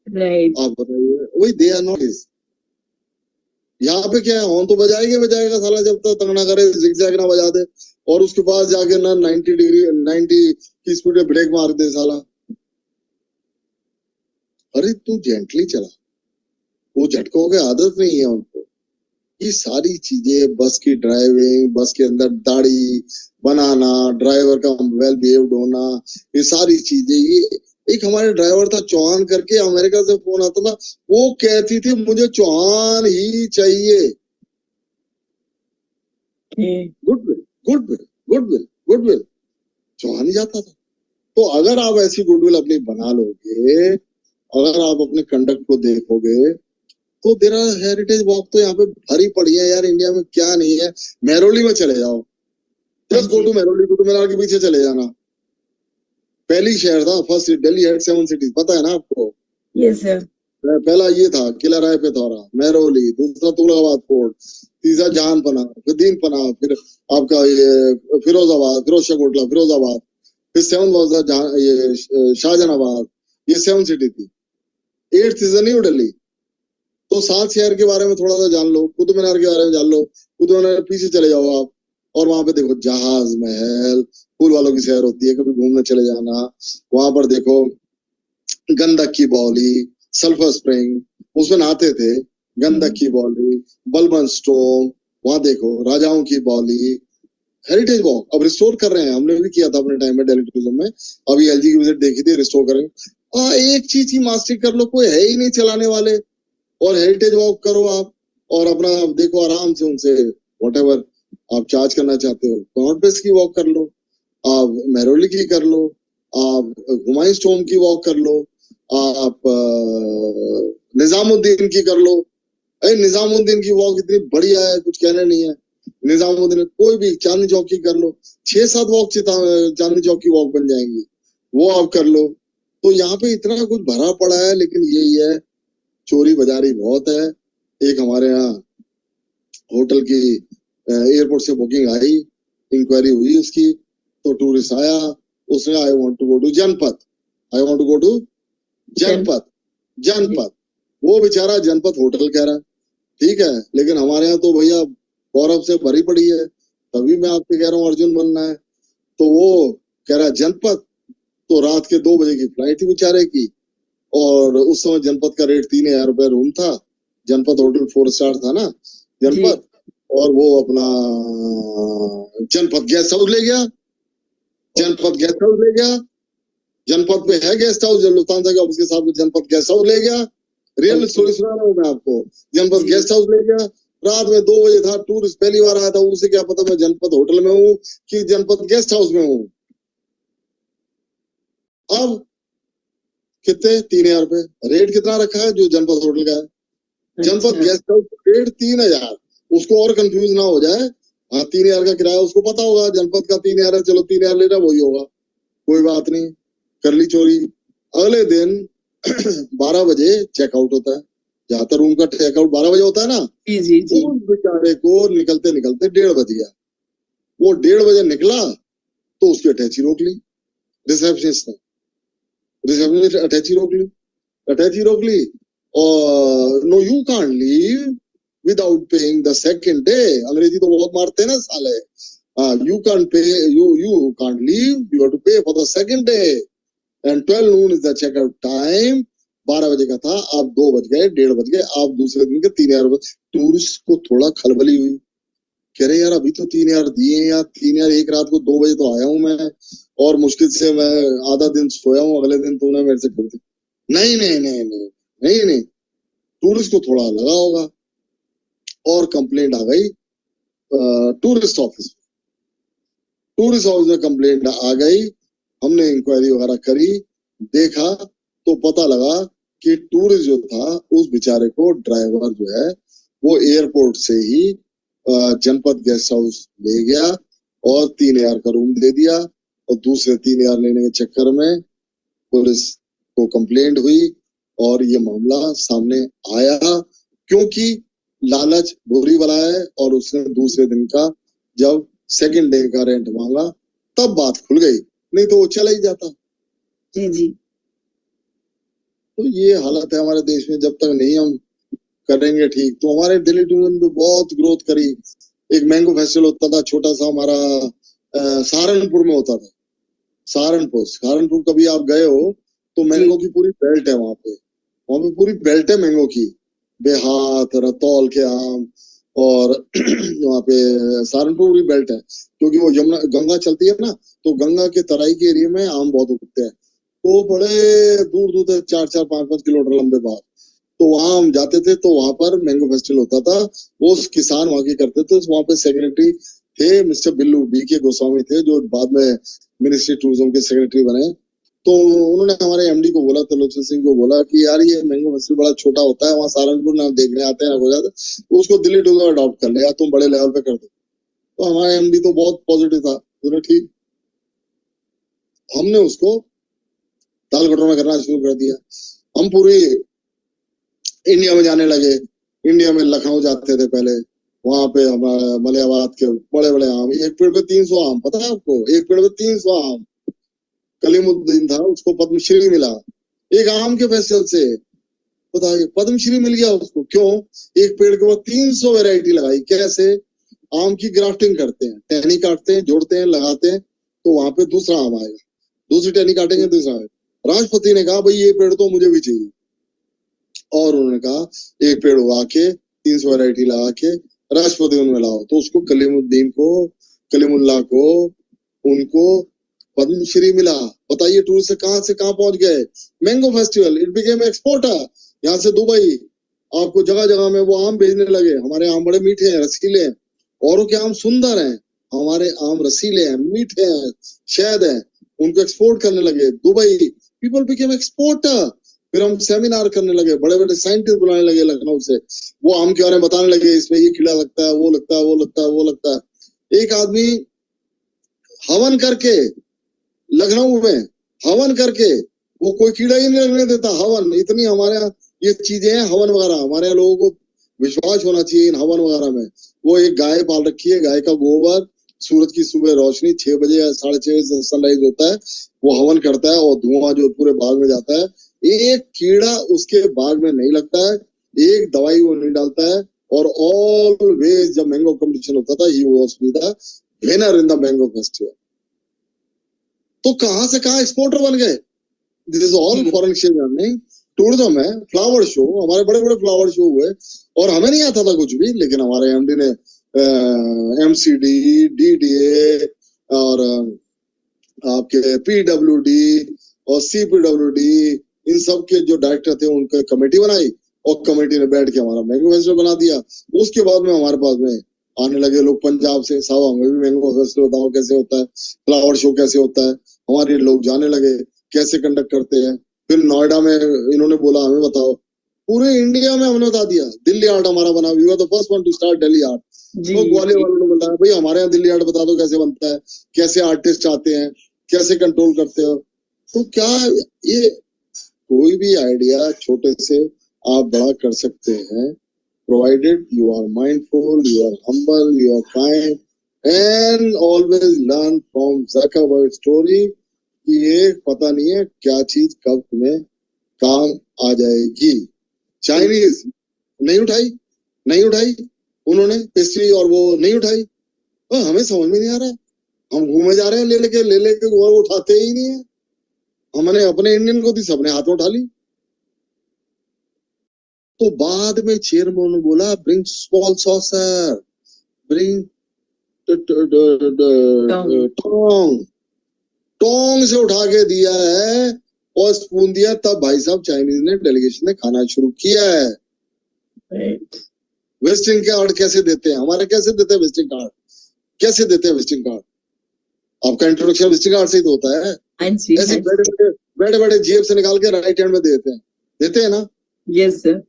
Right, आप बताइए, वही दे आर नॉट इज। यहाँ पे क्या है, हॉर्न तो बजाएगा साला, जब तक तंग ना करे, जिगजैग ना बजा दे, और उसके बाद जाके ना 90 की स्पीड पे ब्रेक मार दे साला। अरे तू जेंटली चला, वो झटकों की आदत नहीं है उनको। ये सारी चीजें, बस की ड्राइविंग, बस के अंदर दाढ़ी बनाना, ड्राइवर का वेल बिहेव्ड होना, ये सारी चीजें। ये एक हमारे ड्राइवर था चौहान करके, अमेरिका से फोन आता था, वो कहती थी मुझे चौहान ही चाहिए। गुडविल चौहान ही जाता था। तो अगर आप ऐसी गुडविल अपनी बना लोगे, अगर आप अपने कंडक्ट को देखोगे, तो तेरा हेरिटेज वॉक तो यहाँ पे भरी पड़ी है यार। इंडिया में क्या नहीं है, मेहरौली में चले जाओ, just go to Mehrauli, Qutub Minar के पीछे चले जाना। पहली शहर था, फर्स्ट दिल्ली हैड 7 सिटीज, पता है ना आपको? Yes sir. पहला ये था किला राय पिथौरा, मेहरौली, दूसरा तुगलकाबाद फोर्ट, तीसरा जहानपना, फिर दीनपना, फिर आपका ये फिरोजाबाद, फिरोज शाह कोटला फिरोजाबाद, फिर 7 वाज ये शाहजहानाबाद। ये 7 सिटी थी। 8th is new Delhi. तो 7 शहर के बारे में थोड़ा सा जान लो, कुतुब मीनार के बारे में जान लो, कुतुब मीनार पीछे चले जाओ आप, और वहां पे देखो जहाज महल, फूल वालों की शहर होती है, कभी घूमने चले जाना। वहां पर देखो गंडक की बावली, सल्फर स्प्रिंग, उसमें नहाते थे, गंडक की बावली, बलबन स्टोन, वहां देखो राजाओं की बावली। हेरिटेज वॉक अब रिस्टोर कर रहे हैं, हमने भी किया था अपने टाइम में दिल्ली टूरिज्म में। अभी एलजी की विजिट देखी थी, रिस्टोर करेंगे। एक चीज की मास्टरी कर लो, कोई है ही नहीं चलाने वाले, और हेरिटेज वॉक करो आप, और अपना देखो आराम से उनसे व्हाटएवर आप चार्ज करना चाहते हो, कनॉट प्लेस की वॉक कर लो, आप मेहरौली की कर लो, आप हुमायूं स्टोन की वॉक कर लो, आप निजामुद्दीन की कर लो। अरे निजामुद्दीन की वॉक इतनी बढ़िया है, कुछ कहने नहीं है। निजामुद्दीन, कोई भी चांदनी चौक की कर लो, 6-7 वॉक चांदनी चौक की वॉक बन जाएंगी, वो आप कर लो। तो यहाँ पे इतना कुछ भरा पड़ा है, लेकिन यही है, चोरी बाजारी बहुत है। एक हमारे यहाँ होटल की एयरपोर्ट से बुकिंग आई, इंक्वायरी हुई उसकी, तो टूरिस्ट आया, उसने I want to go to Janpath, I want to go to Janpath, Janpath, वो बेचारा जनपद होटल कह रहा है, ठीक है, लेकिन हमारे यहाँ तो भैया गौरव से भरी पड़ी है, तभी मैं आपसे कह रहा हूँ अर्जुन बनना है। तो वो कह रहा है जनपद, तो रात के 2 बजे की फ्लाइट थी बेचारे की, और उस समय जनपद का रेट 3,000 रुपए रूम था, जनपद होटल 4 स्टार था ना जनपद, और वो अपना जनपद गेस्ट हाउस ले गया, जनपद गेस्ट हाउस ले गया, जनपद पे है गेस्ट हाउस, जो लुफ्तांसा के उसके साथ में जनपद गेस्ट हाउस ले गया, रियल स्टोरी सुना रहा हूँ मैं आपको, जनपद गेस्ट हाउस ले गया, रात में 2 बजे था, टूरिस्ट पहली बार आया था, उसे क्या पता मैं जनपद होटल में हूँ कि जनपद गेस्ट हाउस में हूँ। अब कितने 3,000 रुपए रेट कितना रखा है जो जनपद होटल का है, जनपद गेस्ट हाउस रेट 3,000, उसको और कंफ्यूज ना हो जाए, हाँ 3,000 का किराया उसको पता होगा, जनपद का 3,000 है, चलो 3,000 ले रहा वही होगा, कोई बात नहीं, कर ली चोरी। अगले दिन 12 बजे चेकआउट होता है, जहां तक रूम का चेकआउट 12 बजे होता है ना, उस बेचारे को निकलते निकलते 1:30 बज गया, वो 1:30 बजे निकला तो उसकी अटैची रोक ली, रिसेप्शनिस्ट ने, रिसेप्शनिस्ट अटैची रोक ली, अटैची रोक ली, और no you can't leave without paying the second day, अंग्रेजी तो बहुत मारते हैं ना साले, you can't pay, you can't leave, you have to pay for the second day and 12 noon is the checkout time, 12 बजे का था, आप 2 बज गए, 1:30 बज गए, आप दूसरे दिन के 3,000 रुपए। टूरिस्ट को थोड़ा खलबली हुई, कह रहे यार अभी तो 3,000 दिए यार, 3,000 एक रात को 2 बजे तो आया हूं मैं, और मुश्किल से मैं आधा दिन सोया हूँ, अगले दिन तूने मेरे से कर दी। नहीं नहीं नहीं नहीं नहीं नहीं, टूरिस्ट को थोड़ा लगा होगा, और कंप्लेंट आ गई टूरिस्ट ऑफिस, टूरिस्ट हाउस में कंप्लेंट आ गई, हमने इंक्वायरी वगैरह करी, देखा तो पता लगा कि टूरिस्ट जो था उस बेचारे को ड्राइवर जो है वो एयरपोर्ट से ही जनपद गेस्ट हाउस ले गया और 3,000 का रूम दे दिया, और दूसरे 3,000 लेने के चक्कर में पुलिस को कंप्लेंट हुई और ये मामला सामने आया, क्योंकि लालच बुरी बला है, और उसने दूसरे दिन का जब सेकंड डे का रेंट मांगा तब बात खुल गई, नहीं तो वो चला ही जाता। जी जी। तो ये हालत है हमारे देश में, जब तक नहीं हम करेंगे ठीक, तो हमारे दिल्ली टूरिज्म तो बहुत ग्रोथ करी। एक मैंगो फेस्टिवल होता था छोटा सा हमारा, सहारनपुर में होता था, सहारनपुर कभी आप गए हो तो मैंगो की पूरी बेल्ट है वहां पे पूरी बेल्ट है मैंगो की, बेहात रतौल के आम, और वहाँ पे सहारनपुर पूरी बेल्ट है, क्योंकि वो यमुना गंगा चलती है ना, तो गंगा के तराई के एरिया में आम बहुत उगते हैं, तो बड़े दूर दूर तक 4-4, 5-5 किलोमीटर लंबे बाग, तो वहां हम जाते थे, तो वहां पर मैंगो फेस्टिवल होता था, वो किसान वहां के करते थे, वहां पे सेक्रेटरी थे मिस्टर बिल्लू BK गोस्वामी थे, जो बाद में मिनिस्ट्री टूरिज्म के सेक्रेटरी बने। तो उन्होंने हमारे MD को बोला, त्रिलोचन सिंह को बोला कि यार ये मैंगो फेस्टिवल बड़ा छोटा होता है, वहाँ सहारनपुर ना देखने आते हैं ना हो जाता, उसको दिल्ली टूरिज्म अडॉप्ट कर ले, या तुम बड़े लेवल पे कर दो। तो हमारे MD तो बहुत पॉजिटिव था, ठीक, हमने उसको ताल कटोरा में करना शुरू कर दिया। हम पूरी इंडिया में जाने लगे, इंडिया में लखनऊ जाते थे पहले, वहां पे हमारे मलियाबाद के बड़े बड़े आम, एक पेड़ पे 300 आम, पता है आपको, एक पेड़ पे 300 आम। कलीमुद्दीन था, उसको पद्मश्री मिला एक आम के फेस्टिवल से, बताइए पद्मश्री मिल गया उसको, क्यों? एक पेड़ के ऊपर 300 वैरायटी लगाई। कैसे? आम की ग्राफ्टिंग करते हैं, टहनी काटते हैं, जोड़ते हैं, लगाते हैं, तो वहां पे दूसरा आम आएगा, दूसरी टहनी काटेंगे, दूसरा आएगा। राष्ट्रपति ने कहा भाई ये पेड़ तो मुझे भी चाहिए, और उन्होंने कहा एक पेड़ उगा के 300 वैरायटी लगा के राष्ट्रपति उनमें लाओ, तो उसको कलीमुल्ला को उनको पद्मश्री मिला। बताइए टूरिस्ट से कहां पहुंच गए? Mango festival, it became exporter, यहाँ से दुबई, आपको जगह जगह में वो आम भेजने लगे। हमारे आम बड़े मीठे हैं, रसीले हैं, औरों के आम सुंदर हैं, हमारे आम रसीले हैं, मीठे हैं, शहद है, उनको एक्सपोर्ट करने लगे दुबई। पीपल बिकेम एक्सपोर्टर, फिर हम सेमिनार करने लगे, बड़े बड़े साइंटिस्ट बुलाने लगे लखनऊ से, वो हम के बारे में बताने लगे, इसमें ये कीड़ा लगता है, वो लगता है, वो लगता है, वो लगता है। एक आदमी हवन करके, लखनऊ में हवन करके, वो कोई कीड़ा ही नहीं लगने देता। हवन, इतनी हमारे यहाँ ये चीजें हैं, हवन वगैरह, हमारे यहाँ लोगों को विश्वास होना चाहिए इन हवन वगैरह में। वो एक गाय पाल रखी है, गाय का गोबर, सूरज की सुबह रोशनी 6 बजे या 6:30 सनराइज होता है, वो हवन करता है और धुआं जो पूरे बाग में जाता है, एक कीड़ा उसके बाग में नहीं लगता है, एक दवाई वो नहीं डालता है। और ऑलवेज जब मैंगो कंपटीशन होता था, he was the winner in the mango festival. तो कहां से कहां एक्सपोर्टर बन गए। This is all foreign exchange earning. Tourism है, फ्लावर शो, हमारे बड़े बड़े फ्लावर शो हुए और हमें नहीं आता था कुछ भी, लेकिन हमारे एमडी ने एमसीडी, डीडीए और आपके पीडब्ल्यूडी और सीपीडब्ल्यूडी, इन सब के जो डायरेक्टर थे उनके कमेटी बनाई और कमेटी ने बैठ के हमारा मैंगो फेस्टिवल बना दिया। उसके बाद में हमारे पास में आने लगे लोग पंजाब से, साहब हमें भी मैंगो फेस्टिवल बताओ कैसे होता है, फ्लावर शो कैसे होता है। हमारे लोग जाने लगे कैसे कंडक्ट करते हैं। फिर नोएडा में इन्होंने बोला हमें बताओ, पूरे इंडिया में हमने बता दिया। दिल्ली आर्ट हमारा बना, we were the first one to start Delhi art. तो ग्वालियर वालों ने बताया भाई हमारे यहाँ दिल्ली आर्ट बता दो कैसे बनता है, कैसे आर्टिस्ट आते हैं, कैसे कंट्रोल करते हो। तो क्या ये कोई भी आइडिया छोटे से आप बड़ा कर सकते हैं, provided you are mindful, you are humble, you are kind, and always learn from Zuckerberg story कि ये पता नहीं है क्या चीज कब तुम्हें काम आ जाएगी। चाइनीज नहीं उठाई, नहीं उठाई उन्होंने पेस्ट्री और वो नहीं उठाई, तो हमें समझ में नहीं आ रहा है। हम घूमे जा रहे हैं ले लेके वो उठाते ही नहीं है। हमने अपने इंडियन को थी, सबने हाथ में उठा ली। तो बाद में चेयरमैन ने बोला bring small saucer, bring Tong से उठा के दिया है और स्पून दिया, तब भाई साहब चाइनीज ने डेलीगेशन ने खाना शुरू किया है। विजिटिंग कार्ड कैसे देते हैं, हमारे कैसे देते हैं विजिटिंग कार्ड, कैसे देते हैं विजिटिंग कार्ड, आपका इंट्रोडक्शन विजिटिंग कार्ड से ही तो होता है। ऐसे बैठे बैठे जेब से निकाल के राइट हैंड में देते हैं ना। Yes sir.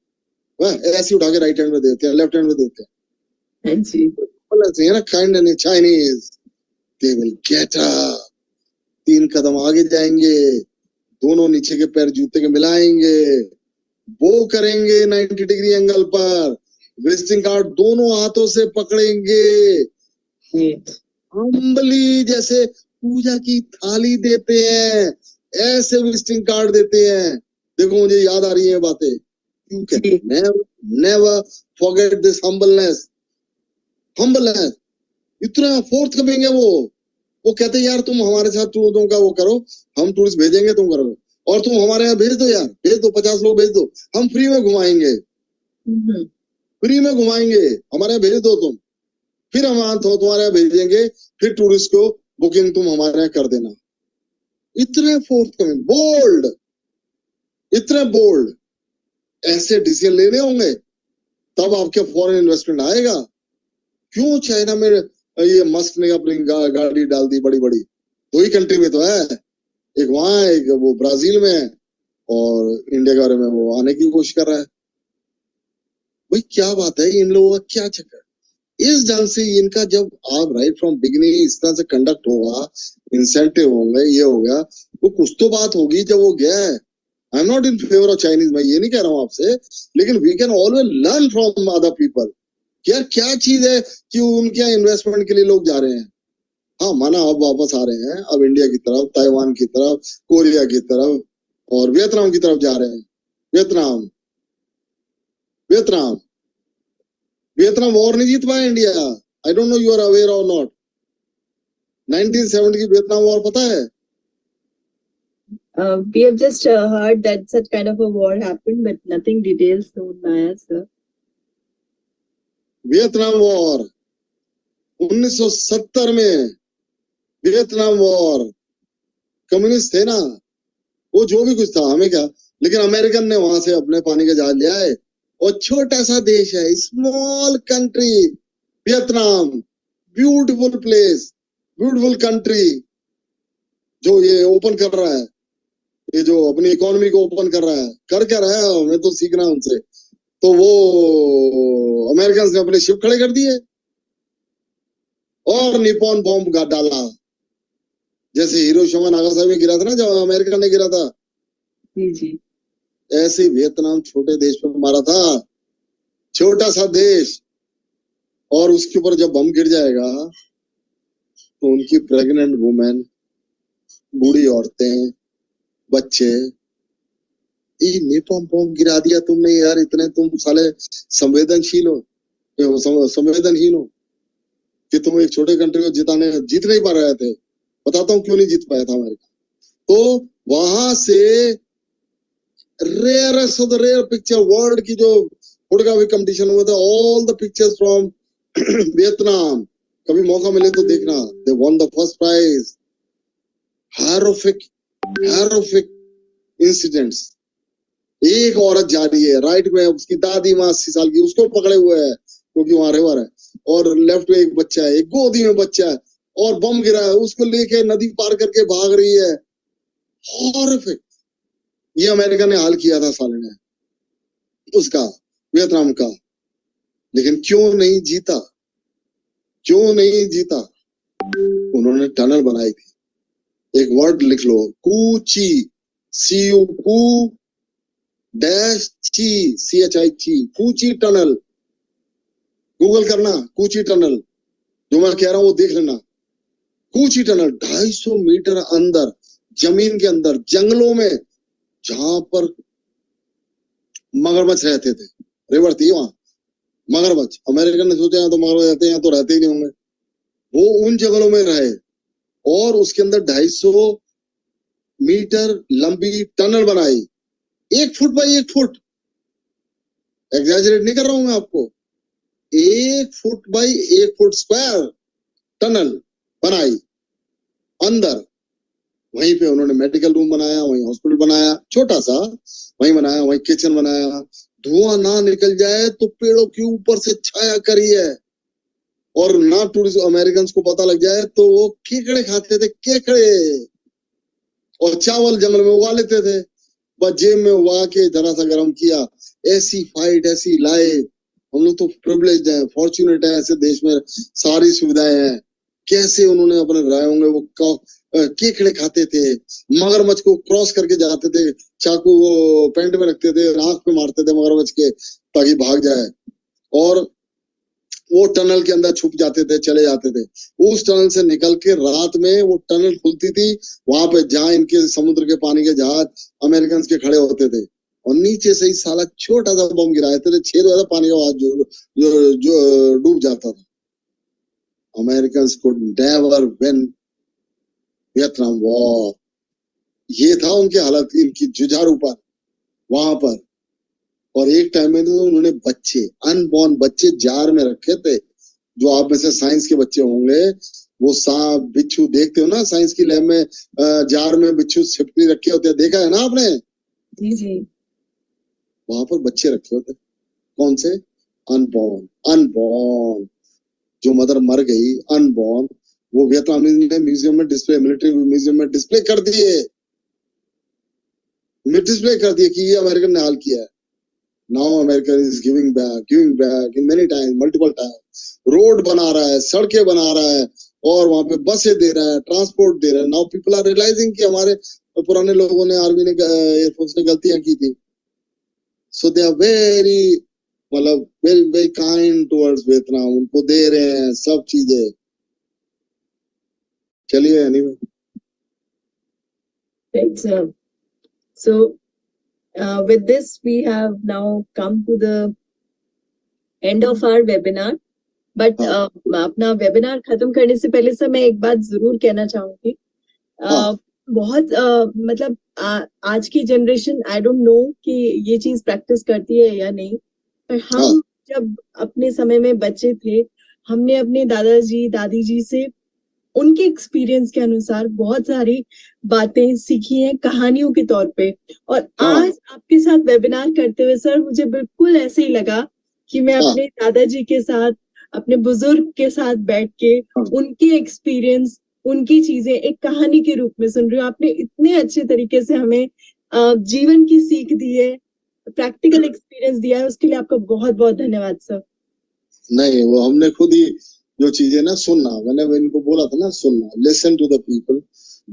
ऐसे उठा के राइट हैंड में देते हैं, लेफ्ट हैंड में देते हैं ना। Kind and Chinese they will get up, 3 कदम आगे जाएंगे, दोनों नीचे के पैर जूते के मिलाएंगे, वो करेंगे 90 डिग्री एंगल पर, विजिटिंग कार्ड दोनों हाथों से पकड़ेंगे, हम्बली जैसे पूजा की थाली देते हैं, ऐसे विजिटिंग कार्ड देते हैं। देखो मुझे याद आ रही है बातें, never forget this humbleness। इतना फोर्थ कमिंग है वो कहते यार तुम हमारे साथ टूरिज्म का वो करो, हम टूरिस्ट भेजेंगे तुम करो, और तुम हमारे यहाँ भेज दो यार, भेज दो 50 लोग भेज दो, हम फ्री में घुमाएंगे, फ्री में घुमाएंगे, हमारे यहाँ भेज दो तुम, फिर हम तुम्हारे यहाँ भेजेंगे, फिर टूरिस्ट को बुकिंग तुम हमारे यहाँ कर देना। इतने फोर्थ कमिंग, बोल्ड, इतने बोल्ड, ऐसे डिसीजन लेने होंगे तब आपके फॉरेन इन्वेस्टमेंट आएगा। क्यों चाइना में ये मस्क ने अपनी गाड़ी डाल दी बड़ी बड़ी, 2 ही कंट्री में तो है, एक वहां एक वो ब्राजील में, और इंडिया के बारे में वो आने की कोशिश कर रहा है। भाई क्या बात है, इन लोगों का क्या चक्कर। इस ढंग से इनका जब आप राइट फ्रॉम बिगिनिंग इस तरह से कंडक्ट होगा, इंसेंटिव होंगे, ये हो गया, तो कुछ तो बात होगी जब वो गया है। I am not in favour of Chinese, मैं ये नहीं कह रहा हूँ आपसे, लेकिन we can always learn from other people. क्या चीज है कि उनके यहाँ इन्वेस्टमेंट के लिए लोग जा रहे हैं। हाँ माना अब वापस आ रहे हैं, अब इंडिया की तरफ, ताइवान की तरफ, कोरिया की तरफ और वियतनाम की तरफ जा रहे हैं। वियतनाम वॉर नहीं जीत पाया India. I don't know you are aware और नॉट। 1970 की वियतनाम वॉर पता है? We have just heard that such kind of a war happened, but nothing details known by us, sir. Vietnam war 1970 में, वियतनाम वॉर, कम्युनिस्ट थे ना वो, जो भी कुछ था हमें क्या, लेकिन अमेरिकन ने वहां से अपने पानी का जहाज ले आए, और छोटा सा देश है, small country Vietnam, beautiful place, beautiful country, जो ये ओपन कर रहा है, ये जो अपनी इकोनॉमी को ओपन कर रहा है, कर क्या रहा है, हमें तो सीखना है उनसे। तो वो अमेरिकन ने अपने शिप खड़े कर दिए और निपॉन बॉम्ब डाला, जैसे हिरोशिमा नागासाकी में गिरा था ना जब अमेरिका ने गिरा था, जी जी, ऐसे वियतनाम छोटे देश पे मारा था, छोटा सा देश। और उसके ऊपर जब बम गिर जाएगा तो उनकी प्रेग्नेंट वुमेन, बूढ़ी औरतें, बच्चे, ये नेपॉन बॉम्ब गिरा दिया तुमने यार, इतने तुम साले संवेदनशील हो, संवेदनहीन हो कि तुम एक छोटे कंट्री को जीत नहीं पा रहे थे। बताता हूँ क्यों नहीं जीत पाया था अमेरिका। तो वहां से rarest of the rare picture world की जो फोटोग्राफी कंपटीशन हुआ था, all the pictures from Vietnam, कभी मौका मिले तो देखना, they won the first prize. Horrific incidents. एक औरत जा रही है, राइट में उसकी दादी माँ 80 साल की, उसको पकड़े हुए है क्योंकि वहां रेवर है, और लेफ्ट में एक बच्चा है, एक गोदी में बच्चा है, और बम गिरा है, उसको लेके नदी पार करके भाग रही है। हॉरिफिक। ये अमेरिका ने हाल किया था साले ने उसका, वियतनाम का। लेकिन क्यों नहीं जीता, क्यों नहीं जीता? उन्होंने टनल बनाई थी। एक वर्ड लिख लो, कूची, CU कू डैश ची, CHI ची, कूची टनल। गूगल करना कूची टनल, जो मैं कह रहा हूं वो देख लेना। कूची टनल 250 मीटर अंदर, जमीन के अंदर, जंगलों में, जहां पर मगरमच्छ रहते थे, रिवर थी वहां, मगरमच्छ। अमेरिकन ने सोचा यहाँ तो मगरमच्छ रहते हैं, यहाँ तो रहते ही नहीं होंगे। वो उन जंगलों में रहे और उसके अंदर 250 मीटर लंबी टनल बनाई, 1 फुट बाई 1 फुट, एग्जैजरेट नहीं कर रहा हूं मैं आपको, 1 foot by 1 foot square tunnel बनाई अंदर। वहीं पे उन्होंने मेडिकल रूम बनाया, वहीं हॉस्पिटल बनाया, छोटा सा वहीं बनाया, वहीं किचन बनाया। धुआं ना निकल जाए तो पेड़ों के ऊपर से छाया करी है, और ना टूरिस्ट अमेरिकन को पता लग जाए तो वो केकड़े खाते थे, केकड़े, और चावल जंगल में उगा लेते थे, बस जेब में उगा के जरा सा गर्म किया। ऐसी फाइट, ऐसी लाइफ। हम लोग तो प्रिविलेज्ड हैं, फॉर्चुनेट है, ऐसे देश में सारी सुविधाएं हैं। कैसे उन्होंने अपने रहे होंगे। वो केकड़े खाते थे, मगरमच्छ को क्रॉस करके जाते थे, चाकू वो पैंट में रखते थे, आंख पे मारते थे मगरमच्छ के ताकि भाग जाए, और वो टनल के अंदर छुप जाते थे, चले जाते थे। उस टनल से निकल के रात में वो टनल खुलती थी, वहां पे जहां इनके समुद्र के पानी के जहाज अमेरिकन के खड़े होते थे, और नीचे से ही साला छोटा सा बम गिराए थे, छेद हुआ था, पानी का जो, जो, जो डूब जाता था। American could never win Vietnam war. ये था उनकी हालत, इनकी जुझारू पर वहां पर। और एक टाइम में तो उन्होंने बच्चे, अनबॉर्न बच्चे जार में रखे थे। जो आप में से साइंस के बच्चे होंगे, वो सांप बिच्छू देखते हो ना साइंस की लैब में, जार में बिच्छू छिपकली रखे होते हैं, देखा है ना आपने? जी जी, वहां पर बच्चे रखे होते। कौन से? अनबॉर्न। अनबॉर्न जो मदर मर गई, अनबॉर्न, वो वियतनामी ने म्यूजियम में डिस्प्ले, मिलिट्री म्यूजियम में डिस्प्ले कर दिए, कि ये अमेरिकन ने हाल किया है। Now America is giving back in many times, multiple times. Road बना रहा है, सड़कें बना रहा है, और वहां पे बसें दे रहा है, ट्रांसपोर्ट दे रहा है। Now people are realizing कि हमारे पुराने लोगों ने, आर्मी ने, एयरफोर्स ने गलतियां की थी। So they are very, मतलब very very kind towards Vietnam. उनको दे रहे हैं सब चीजें। चलिए anyway. right, so with this we have now come to the end of our webinar. But अपना वेबिनार खत्म करने से पहले से मैं एक बात जरूर कहना चाहूंगी। बहुत मतलब आज की जनरेशन, आई डोंट नो कि ये चीज प्रैक्टिस करती है या नहीं, पर हम जब अपने समय में बच्चे थे, हमने अपने दादाजी दादी जी से उनके एक्सपीरियंस के अनुसार बहुत सारी बातें सीखी हैं कहानियों के तौर पे। और आज आपके साथ वेबिनार करते हुए सर, मुझे बिल्कुल ऐसे ही लगा कि मैं अपने दादाजी के साथ, अपने बुजुर्ग के साथ बैठ के उनके एक्सपीरियंस, उनकी चीजें एक कहानी के रूप में सुन रही हूँ। आपने इतने अच्छे तरीके से हमें जीवन की सीख दी है, प्रैक्टिकल एक्सपीरियंस दिया है, उसके लिए आपका बहुत बहुत धन्यवाद सर। नहीं, वो हमने खुद ही जो चीजें ना सुनना, मैंने इनको बोला था ना, सुनना, लिसन टू द पीपल,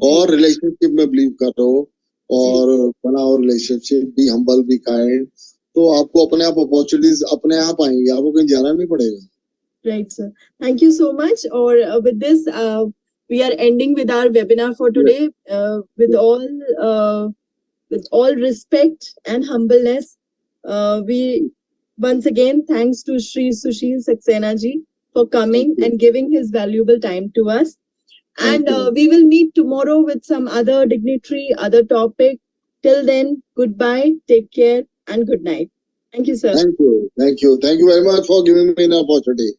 और रिलेशनशिप में बिलीव करो, और बनाओ relationship, be humble, be kind, तो आपको अपने आप अपॉर्चुनिटीज अपने आप आएंगी, आपको कहीं जाना नहीं पड़ेगा। Right, sir. Thank you so much. Or with this, we are ending with our webinar for today. With all respect and humbleness, we once again thanks to Shri Susheel Saxena ji for coming and giving his valuable time to us. And we will meet tomorrow with some other dignitary, other topic. Till then, goodbye, take care, and good night. Thank you, sir. Thank you very much for giving me an opportunity.